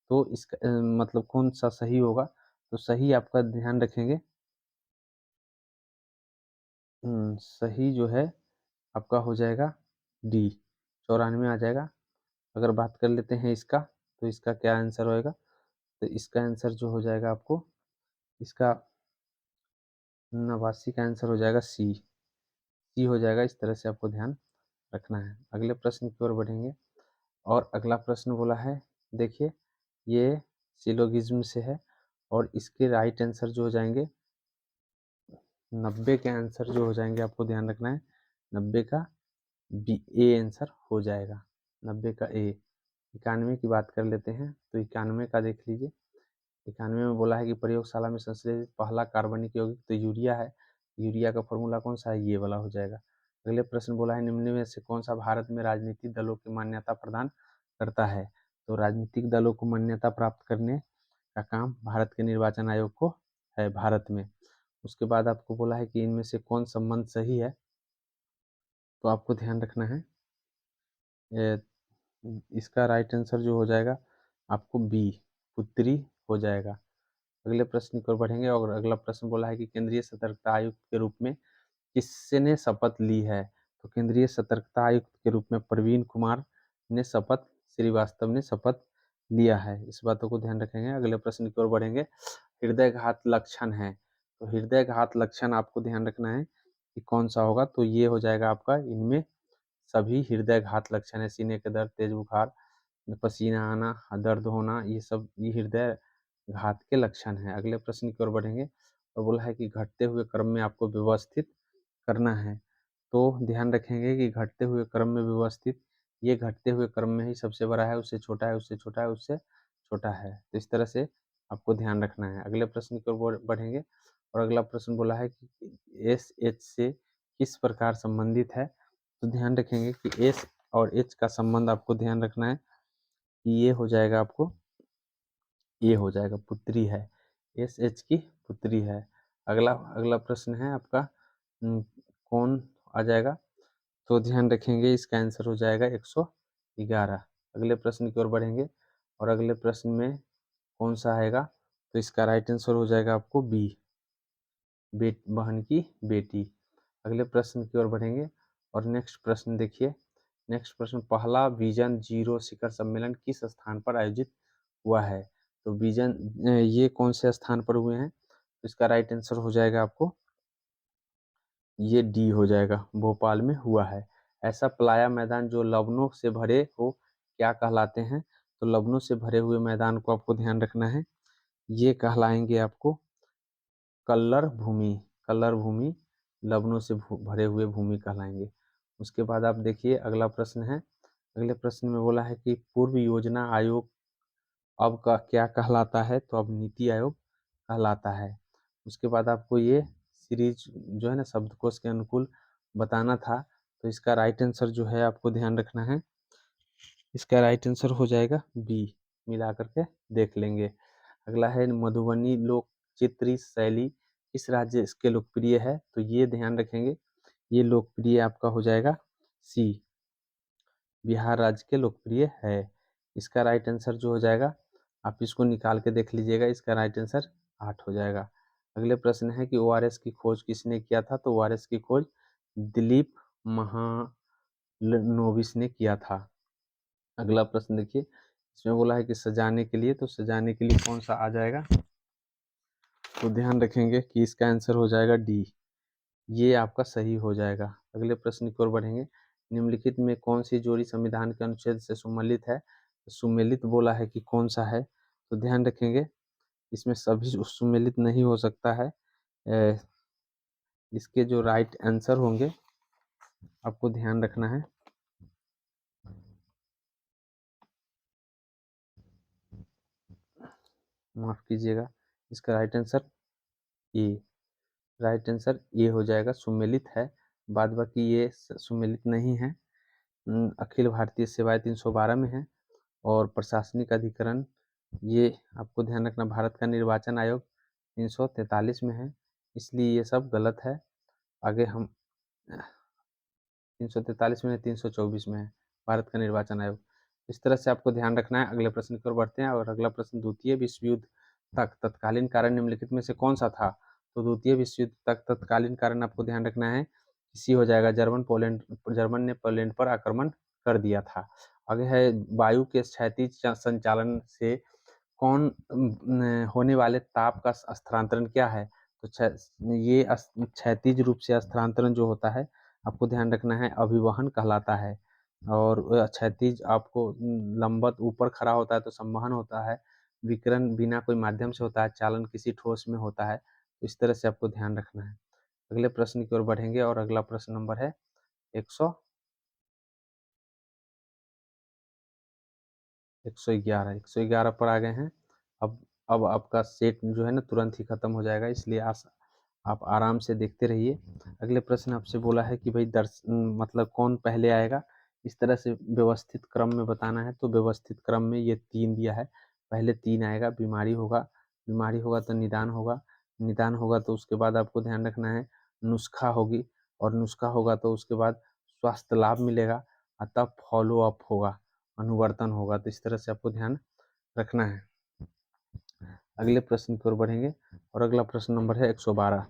तो इसका मतलब कौन सा सही होगा। तो सही आपका ध्यान रखेंगे, सही जो है आपका हो जाएगा डी, 94 आ जाएगा। अगर बात कर लेते हैं इसका, तो इसका क्या आंसर होएगा। तो इसका आंसर जो हो जाएगा आपको, इसका 89 का आंसर हो जाएगा सी। सी हो जाएगा। इस तरह से आपको ध्यान रखना है। अगले प्रश्न की ओर बढ़ेंगे और अगला प्रश्न बोला है, देखिए ये सिलोगिज्म से है और इसके राइट आंसर जो हो जाएंगे 90 के आंसर जो हो जाएंगे, आपको ध्यान रखना है 90 का बी ए आंसर हो जाएगा। 90 का ए। 91 की बात कर लेते हैं, तो 91 का देख लीजिए। 91 में बोला है कि प्रयोगशाला में संश्लेषित पहला कार्बनिक यौगिक तो यूरिया है। यूरिया का फॉर्मूला कौन सा है, ये वाला हो जाएगा। अगले प्रश्न बोला है, निम्न में से कौन सा भारत में राजनीतिक दलों की मान्यता प्रदान करता है। तो राजनीतिक दलों को मान्यता प्राप्त करने का काम भारत के निर्वाचन आयोग को है भारत में। उसके बाद आपको बोला है कि इनमें से कौन संबंध सही है। तो आपको ध्यान रखना है, इसका राइट आंसर जो हो जाएगा आपको बी, पुत्री हो जाएगा। अगले प्रश्न की ओर बढ़ेंगे और अगला प्रश्न बोला है कि केंद्रीय सतर्कता आयुक्त के रूप में किसने शपथ ली है। तो केंद्रीय सतर्कता आयुक्त के रूप में प्रवीण कुमार ने शपथ श्रीवास्तव ने शपथ लिया है। इस बातों को ध्यान रखेंगे। अगले प्रश्न की ओर बढ़ेंगे, हृदयघात लक्षण है। तो हृदयघात लक्षण आपको ध्यान रखना है कि कौन सा होगा। तो ये हो जाएगा आपका, इनमें सभी हृदयघात लक्षण है। सीने के दर्द, तेज बुखार, पसीना आना, दर्द होना, ये सब ये हृदय घात के लक्षण हैं। अगले प्रश्न की ओर बढ़ेंगे और बोला है कि घटते हुए क्रम में आपको व्यवस्थित करना है। तो ध्यान रखेंगे कि घटते हुए क्रम में व्यवस्थित, ये घटते हुए क्रम में ही सबसे बड़ा है, उससे छोटा है, उससे छोटा है, उससे छोटा है। तो इस तरह से आपको ध्यान रखना है। अगले प्रश्न की ओर बढ़ेंगे और अगला प्रश्न बोला है कि एस एच से किस प्रकार संबंधित है। तो ध्यान रखेंगे कि एस और एच का संबंध आपको ध्यान रखना है कि ये हो जाएगा आपको, ये हो जाएगा पुत्री है, एस एच की पुत्री है। अगला अगला प्रश्न है आपका, कौन आ जाएगा। तो ध्यान रखेंगे इसका आंसर हो जाएगा 111। अगले प्रश्न की ओर बढ़ेंगे और अगले प्रश्न में कौन सा आएगा। तो इसका राइट आंसर हो जाएगा आपको बी, बहन की बेटी। अगले प्रश्न की ओर बढ़ेंगे और नेक्स्ट प्रश्न देखिए। नेक्स्ट प्रश्न, पहला विजन जीरो शिखर सम्मेलन किस स्थान पर आयोजित हुआ है। तो विजन ये कौन से स्थान पर हुए हैं। तो इसका राइट आंसर हो जाएगा आपको ये डी हो जाएगा, भोपाल में हुआ है। ऐसा प्लाया मैदान जो लवणों से भरे हो क्या कहलाते हैं? तो लवणों से भरे हुए मैदान को आपको ध्यान रखना है, ये कहलाएंगे आपको कल्लर भूमि। कल्लर भूमि लवणों से भरे हुए भूमि कहलाएंगे। उसके बाद आप देखिए अगला प्रश्न है। अगले प्रश्न में बोला है कि पूर्व योजना आयोग अब का क्या कहलाता है? तो अब नीति आयोग कहलाता है। उसके बाद आपको ये सीरीज जो है ना शब्दकोश के अनुकूल बताना था, तो इसका राइट आंसर जो है आपको ध्यान रखना है, इसका राइट आंसर हो जाएगा बी। मिला करके देख लेंगे। अगला है मधुबनी लोक चित्री शैली किस राज्य इसके लोकप्रिय है? तो ये ध्यान रखेंगे, ये लोकप्रिय आपका हो जाएगा सी, बिहार राज्य के लोकप्रिय है। इसका राइट आंसर जो हो जाएगा, आप इसको निकाल के देख लीजिएगा, इसका राइट आंसर 8 हो जाएगा। अगले प्रश्न है कि ओआरएस की खोज किसने किया था? तो ओआरएस की खोज दिलीप महालनोबिस ने किया था। अगला प्रश्न देखिए, इसमें बोला है कि सजाने के लिए, तो सजाने के लिए कौन सा आ जाएगा? तो ध्यान रखेंगे कि इसका आंसर हो जाएगा डी, ये आपका सही हो जाएगा। अगले प्रश्न की ओर बढ़ेंगे। निम्नलिखित में कौन सी जोड़ी संविधान के अनुच्छेद से सुमेलित है? तो सुमेलित बोला है कि कौन सा है? तो ध्यान रखेंगे, इसमें सभी सुमेलित नहीं हो सकता है। इसके जो राइट आंसर होंगे आपको ध्यान रखना है, माफ कीजिएगा, इसका right answer A, right answer A हो जाएगा, सुमेलित है। बाद बाकी ये सुमेलित नहीं है। अखिल भारतीय सेवाएं 312 में है और प्रशासनिक अधिकरण ये आपको ध्यान रखना, भारत का निर्वाचन आयोग 343 में है, इसलिए ये सब गलत है। आगे हम 343 में है, 324 में है भारत का निर्वाचन आयोग। इस तरह से आपको ध्यान रखना है। अगले प्रश्न की ओर बढ़ते हैं और अगला प्रश्न, द्वितीय विश्व युद्ध तक तत्कालीन कारण निम्नलिखित में से कौन सा था? तो द्वितीय विश्व युद्ध तक तत्कालीन कारण आपको ध्यान रखना है, सी हो जाएगा, जर्मन ने पोलैंड पर आक्रमण कर दिया था। आगे है वायु के क्षैतिज संचालन से कौन होने वाले ताप का स्थानांतरण क्या है? तो ये क्षैतिज रूप से स्थानांतरण जो होता है आपको ध्यान रखना है, अभिवहन कहलाता है। और क्षैतिज आपको लंबवत ऊपर खड़ा होता है तो संवहन होता है। विकिरण बिना कोई माध्यम से होता है, चालन किसी ठोस में होता है। तो इस तरह से आपको ध्यान रखना है। अगले प्रश्न की ओर बढ़ेंगे और अगला प्रश्न नंबर है 111 पर आ गए हैं। अब आपका सेट जो है ना तुरंत ही खत्म हो जाएगा, इसलिए आप आराम से देखते रहिए। अगले प्रश्न आपसे बोला है कि भाई मतलब कौन पहले आएगा, इस तरह से व्यवस्थित क्रम में बताना है। तो व्यवस्थित क्रम में ये 3 दिया है, पहले 3 आएगा, बीमारी होगा तो निदान होगा तो उसके बाद आपको ध्यान रखना है नुस्खा होगी, और नुस्खा होगा तो उसके बाद स्वास्थ्य लाभ मिलेगा, और तब फॉलो अप होगा, अनुवर्तन होगा। तो इस तरह से आपको ध्यान रखना है। अगले प्रश्न की ओर बढ़ेंगे और अगला प्रश्न नंबर है 112।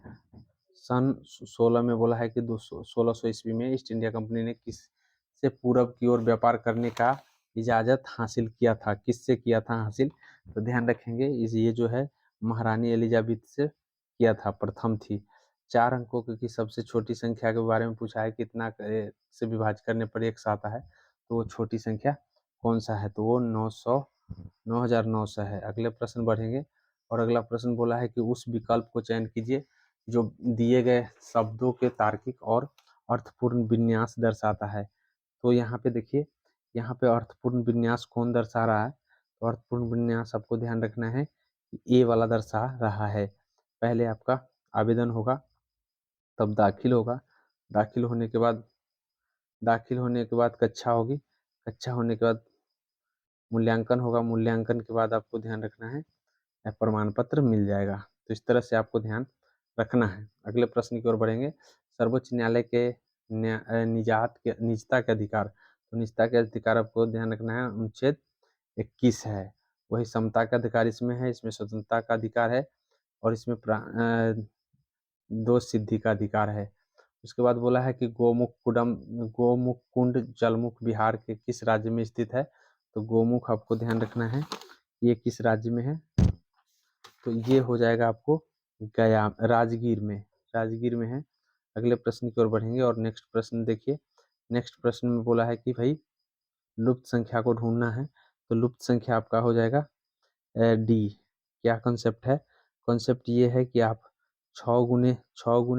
सन 16 में बोला है कि 1600 ईस्वी में ईस्ट इंडिया कंपनी ने किस से पूरब की ओर व्यापार करने का इजाजत हासिल किया था? किससे किया था हासिल? तो ध्यान रखेंगे, ये जो है महारानी एलिजाबेथ से किया था, प्रथम थी। 4 अंकों की सबसे छोटी संख्या के बारे में पूछा है, कितना से विभाजित करने पर 100 आता है? तो वो छोटी संख्या कौन सा है? तो वो 9900 है। अगले प्रश्न बढ़ेंगे और अगला प्रश्न बोला है कि उस विकल्प को चयन कीजिए जो दिए गए शब्दों के तार्किक और अर्थपूर्ण विन्यास दर्शाता है। तो यहाँ पे देखिए, यहाँ पे अर्थपूर्ण विन्यास कौन दर्शा रहा है? तो अर्थपूर्ण विन्यास आपको ध्यान रखना है कि ए वाला दर्शा रहा है। पहले आपका आवेदन होगा, तब दाखिल होगा, दाखिल होने के बाद कक्षा होगी, कक्षा होने के बाद मूल्यांकन होगा, मूल्यांकन के बाद आपको ध्यान रखना है प्रमाण पत्र मिल जाएगा। तो इस तरह से आपको ध्यान रखना है। अगले प्रश्न की ओर बढ़ेंगे। सर्वोच्च न्यायालय के निजता के अधिकार, तो निजता के अधिकार आपको ध्यान रखना है अनुच्छेद 21 है। वही समता का अधिकार इसमें है, इसमें स्वतंत्रता का अधिकार है और इसमें दोष सिद्धि का अधिकार है। उसके बाद बोला है कि गोमुख कुंड जलमुख बिहार के किस राज्य में स्थित है? तो गोमुख आपको ध्यान रखना है ये किस राज्य में है? तो ये हो जाएगा आपको गया, राजगीर में है। अगले प्रश्न की ओर बढ़ेंगे और नेक्स्ट प्रश्न देखिए, नेक्स्ट प्रश्न में बोला है कि भाई लुप्त संख्या को ढूंढना है, तो लुप्त संख्या आपका हो जाएगा डी। क्या कॉन्सेप्ट है? कॉन्सेप्ट ये है कि आप 6 गुने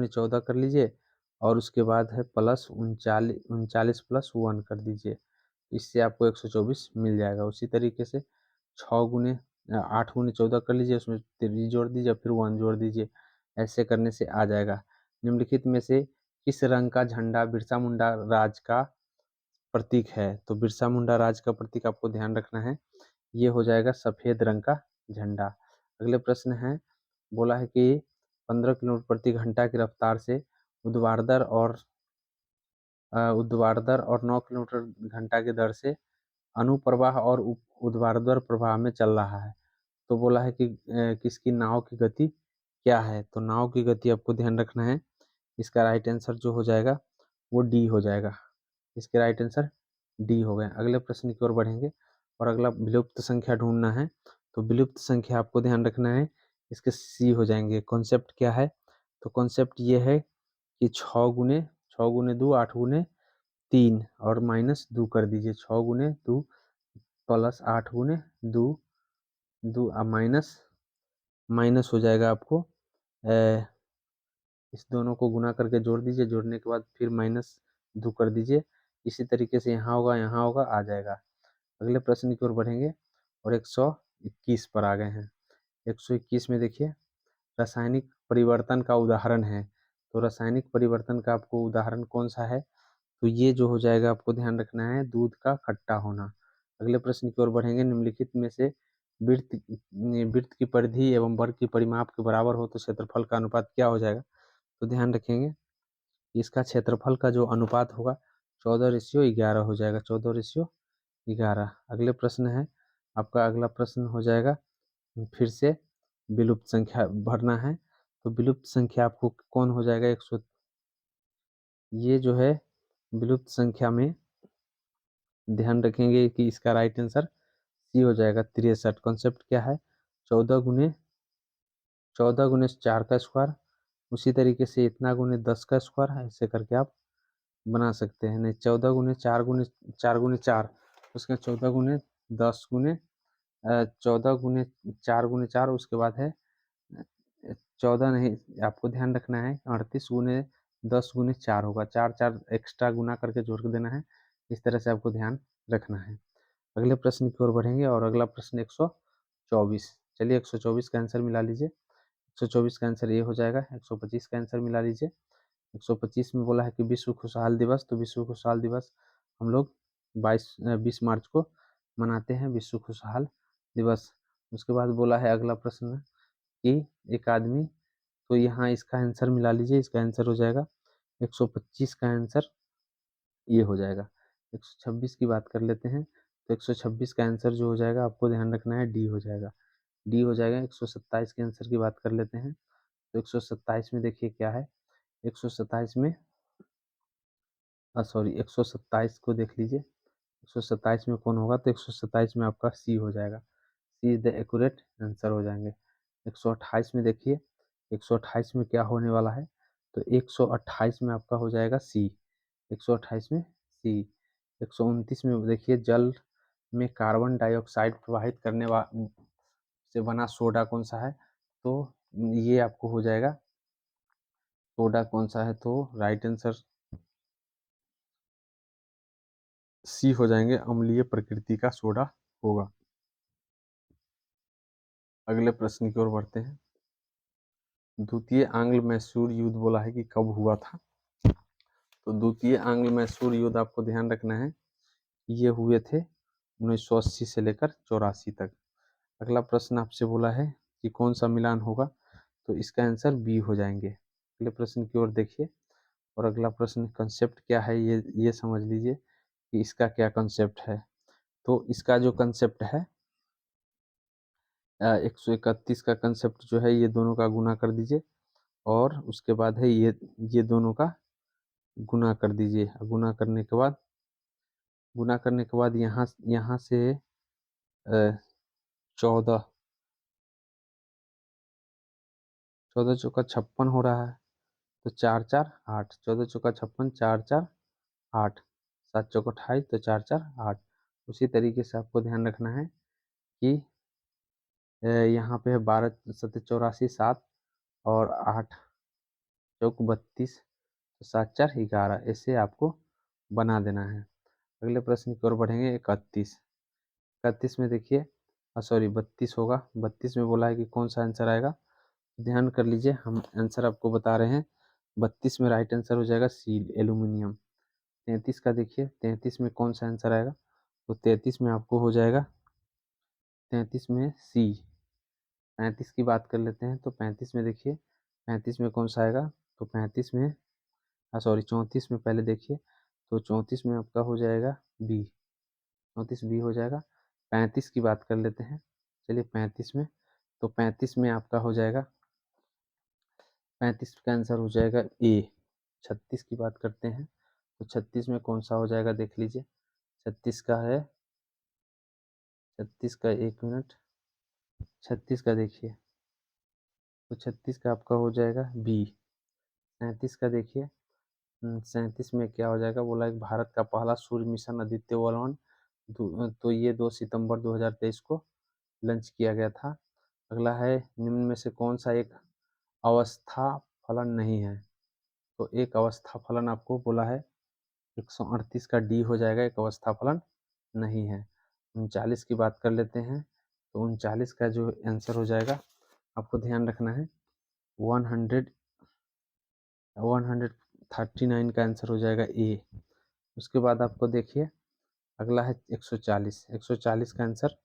14 कर लीजिए और उसके बाद है प्लस 39 + 1 कर दीजिए, इससे आपको 124 मिल जाएगा। उसी तरीके से 8 गुने 14 कर लीजिए, उसमें 3 जोड़ दीजिए, फिर 1 जोड़ दीजिए, ऐसे करने से आ जाएगा। निम्नलिखित में से किस रंग का झंडा बिरसा मुंडा राज का प्रतीक है? तो बिरसा मुंडा राज का प्रतीक आपको ध्यान रखना है, ये हो जाएगा सफेद रंग का झंडा। अगले प्रश्न है, बोला है कि 15 किलोमीटर प्रति घंटा की रफ्तार से ऊर्ध्वाधर और 9 किलोमीटर घंटा की दर से अनुप्रवाह और ऊर्ध्वाधर प्रवाह में चल रहा है। तो बोला है कि किसकी नाव की गति क्या है? तो नाव की गति आपको ध्यान रखना है, इसका राइट आंसर जो हो जाएगा वो डी हो जाएगा। इसके राइट आंसर डी हो गए। अगले प्रश्न की ओर बढ़ेंगे और अगला विलुप्त संख्या ढूंढना है। तो विलुप्त संख्या आपको ध्यान रखना है, इसके सी हो जाएंगे। कॉन्सेप्ट क्या है? तो कॉन्सेप्ट ये है कि 6 गुने 2 8 गुने 3 और -2 कर दीजिए। 6 गुने 2 + 8 गुने 2 2 माइनस माइनस हो जाएगा आपको, इस दोनों को गुना करके जोड़ दीजिए, जोड़ने के बाद फिर -2 कर दीजिए। इसी तरीके से यहाँ होगा आ जाएगा। अगले प्रश्न की ओर बढ़ेंगे और 121 पर आ गए हैं। 121 में देखिए रासायनिक परिवर्तन का उदाहरण है। तो रासायनिक परिवर्तन का आपको उदाहरण कौन सा है? तो ये जो हो जाएगा आपको ध्यान रखना है, दूध का खट्टा होना। अगले प्रश्न की ओर बढ़ेंगे, निम्नलिखित में से वृत्त वृत्त की परिधि एवं वर्ग की परिमाप के बराबर हो तो क्षेत्रफल का अनुपात क्या हो जाएगा? तो ध्यान रखेंगे इसका क्षेत्रफल का जो अनुपात होगा 14:11 हो जाएगा, 14:11। अगले प्रश्न है आपका, अगला प्रश्न हो जाएगा फिर से विलुप्त संख्या भरना है। तो विलुप्त संख्या आपको कौन हो जाएगा? 100। ये जो है विलुप्त संख्या में ध्यान रखेंगे कि इसका राइट आंसर सी हो जाएगा, 63। कॉन्सेप्ट क्या है? 14 गुने 4 का स्क्वायर, उसी तरीके से इतना गुने 10 का स्क्वायर है, ऐसे करके आप बना सकते हैं। नहीं, 14 गुने 4 उसके 14 गुने 10 गुने 14 गुने 4 गुने 4, उसके बाद है 14 नहीं, आपको ध्यान रखना है 38 गुने 10 गुने 4 होगा, 4 4 एक्स्ट्रा गुना करके जोड़ देना है। इस तरह से आपको ध्यान रखना है। अगले प्रश्न की ओर बढ़ेंगे और अगला प्रश्न 124। चलिए 124 का आंसर मिला लीजिए। 124 का आंसर ये हो जाएगा। 125 का आंसर मिला लीजिए। 125 में बोला है कि विश्व खुशहाल दिवस। तो विश्व खुशहाल दिवस हम लोग 20 मार्च को मनाते हैं, विश्व खुशहाल दिवस। उसके बाद बोला है अगला प्रश्न कि एक आदमी, तो यहाँ इसका आंसर मिला लीजिए। इसका आंसर हो जाएगा 125 का आंसर ये हो जाएगा। 126 की बात कर लेते हैं, तो 126 का आंसर जो हो जाएगा आपको ध्यान रखना है डी हो जाएगा, डी हो जाएगा। 127 के आंसर की बात कर लेते हैं, तो 127 में देखिए क्या है। 127 में सॉरी 127 को देख लीजिए, 127 में कौन होगा? तो 127 में आपका सी हो जाएगा, सी इज द एक्यूरेट आंसर हो जाएंगे। 128 में देखिए, 128 में क्या होने वाला है? तो 128 में आपका हो जाएगा सी, 128 में सी। 129 में देखिए जल में कार्बन डाइऑक्साइड प्रवाहित करने से बना सोडा कौन सा है? तो ये आपको हो जाएगा सोडा कौन सा है? तो राइट आंसर सी हो जाएंगे, अम्लीय प्रकृति का सोडा होगा। अगले प्रश्न की ओर बढ़ते हैं। द्वितीय आंग्ल मैसूर युद्ध बोला है कि कब हुआ था? तो द्वितीय आंग्ल मैसूर युद्ध आपको ध्यान रखना है, ये हुए थे 1980 से लेकर 84 तक। अगला प्रश्न आपसे बोला है कि कौन सा मिलान होगा? तो इसका आंसर बी हो जाएंगे। अगले प्रश्न की ओर देखिए और अगला प्रश्न कंसेप्ट क्या है ये समझ लीजिए कि इसका क्या कंसेप्ट है। तो इसका जो कंसेप्ट है 131 का कंसेप्ट जो है, ये दोनों का गुना कर दीजिए और उसके बाद है ये दोनों का गुना कर दीजिए। गुना करने के बाद यहाँ यहाँ से 14 14 चौका 56 हो रहा है, तो 4 4 8, 14 चौका 56, 4 4 8। 7 चौक 28 तो 4 4 8। उसी तरीके से आपको ध्यान रखना है कि यहाँ पे है 12 7 84 7 और 8 चौक 32 तो 7 4 11, ऐसे आपको बना देना है। अगले प्रश्न की ओर बढ़ेंगे। 31 31 में देखिए, सॉरी 32 होगा। 32 में बोला है कि कौन सा आंसर आएगा, ध्यान कर लीजिए, हम आंसर आपको बता रहे हैं। 32 में राइट आंसर हो जाएगा सी, एल्यूमिनियम। 33 का देखिए, 33 में कौन सा आंसर आएगा, तो 33 में आपको हो जाएगा 33 में सी। 35 की बात कर लेते हैं, तो 35 में देखिए, 35 में कौन सा आएगा, तो 35 में, सॉरी 34 में पहले देखिए, तो 34 में आपका हो जाएगा बी, 34 बी हो जाएगा। 35 की बात कर लेते हैं, चलिए 35 में, तो 35 में आपका हो जाएगा, 35 का आंसर हो जाएगा ए। 36 की बात करते हैं, तो 36 में कौन सा हो जाएगा देख लीजिए, 36 का है, 36 का, एक मिनट, 36 का देखिए, तो 36 का आपका हो जाएगा बी। 37 का देखिए, 37 में क्या हो जाएगा, बोला एक भारत का पहला सूर्य मिशन आदित्य 1 तो ये 2 सितंबर 2023 को लॉन्च किया गया था। अगला है, निम्न में से कौन सा एक अवस्था फलन नहीं है, तो एक अवस्था फलन आपको बोला है 138 का डी हो जाएगा, एक अवस्था फलन नहीं है। 39 की बात कर लेते हैं, तो 39 का जो आंसर हो जाएगा, आपको ध्यान रखना है 139 का आंसर हो जाएगा ए। उसके बाद आपको देखिए, अगला है 140। 140 का आंसर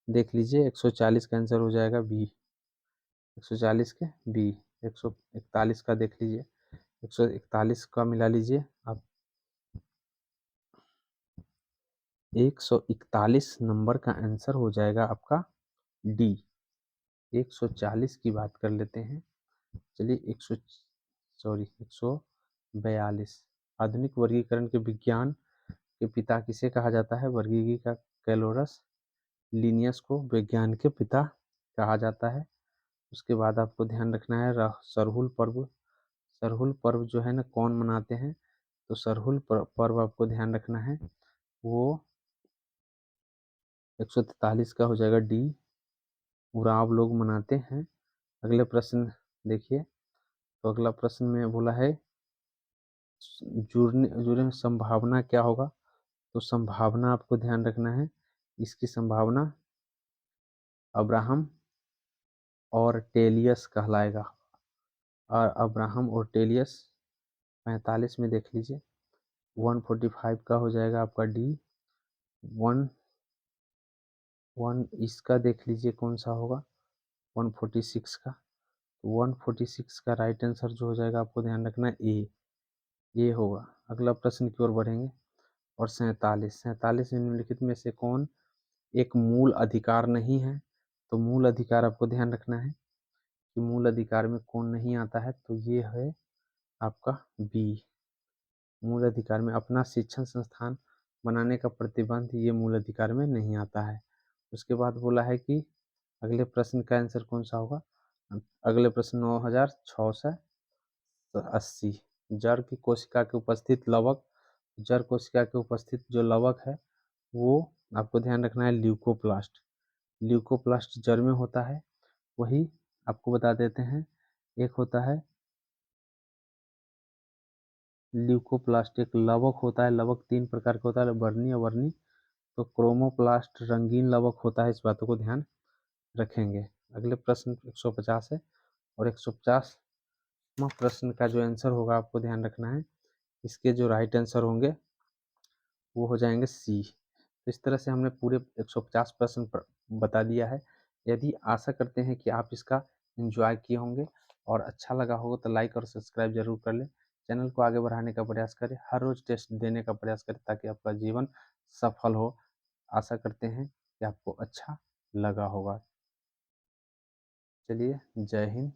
देख लीजिए, 140 का आंसर हो जाएगा बी, 140 के बी। 141 का देख लीजिए, 141 का मिला लीजिए आप, 141 नंबर का आंसर हो जाएगा आपका डी। 140 की बात कर लेते हैं, चलिए 142। आधुनिक वर्गीकरण के विज्ञान के पिता किसे कहा जाता है, वर्गीकी का कैलोरस लिनियस को विज्ञान के पिता कहा जाता है। उसके बाद आपको ध्यान रखना है सरहुल पर्व। सरहुल पर्व जो है ना, कौन मनाते हैं, तो सरहुल पर्व आपको ध्यान रखना है, वो 143 का हो जाएगा डी, उराव लोग मनाते हैं। अगले प्रश्न देखिए, तो अगला प्रश्न में बोला है जुड़ने जुड़े में संभावना क्या होगा, तो संभावना आपको ध्यान रखना है, इसकी संभावना अब्राहम और टेलियस कहलाएगा। और अब्राहम और टेलियस 45 में देख लीजिए, 145 का हो जाएगा आपका डी। 1 इसका देख लीजिए कौन सा होगा, 146 का। 146 का राइट आंसर जो हो जाएगा, आपको ध्यान रखना है ए, ये होगा। अगला प्रश्न की ओर बढ़ेंगे। और 47 निम्नलिखित में से कौन एक मूल अधिकार नहीं है, तो मूल अधिकार आपको ध्यान रखना है कि मूल अधिकार में कौन नहीं आता है, तो ये है आपका बी। मूल अधिकार में अपना शिक्षण संस्थान बनाने का प्रतिबंध, ये मूल अधिकार में नहीं आता है। उसके बाद बोला है कि अगले प्रश्न का आंसर कौन सा होगा, अगले प्रश्न 9680। जड़ की कोशिका के उपस्थित लवक, जड़ कोशिका के उपस्थित जो लवक है, वो आपको ध्यान रखना है ल्यूकोप्लास्ट। ल्यूकोप्लास्ट जड़ में होता है, वही आपको बता देते हैं। एक होता है ल्यूकोप्लास्ट, एक लवक होता है, लवक 3 प्रकार का होता है, वर्णीय, अवर्णीय। तो क्रोमोप्लास्ट रंगीन लवक होता है, इस बातों को ध्यान रखेंगे। अगले प्रश्न 150 है, और 150वां प्रश्न का जो आंसर होगा, आपको ध्यान रखना है, इसके जो राइट आंसर होंगे वो हो जाएंगे सी। तो इस तरह से हमने पूरे 150 प्रश्न बता दिया है। यदि आशा करते हैं कि आप इसका एंजॉय किए होंगे और अच्छा लगा होगा, तो लाइक और सब्सक्राइब जरूर कर लें। चैनल को आगे बढ़ाने का प्रयास करें, हर रोज टेस्ट देने का प्रयास करें, ताकि आपका जीवन सफल हो। आशा करते हैं कि आपको अच्छा लगा होगा। चलिए, जय हिंद।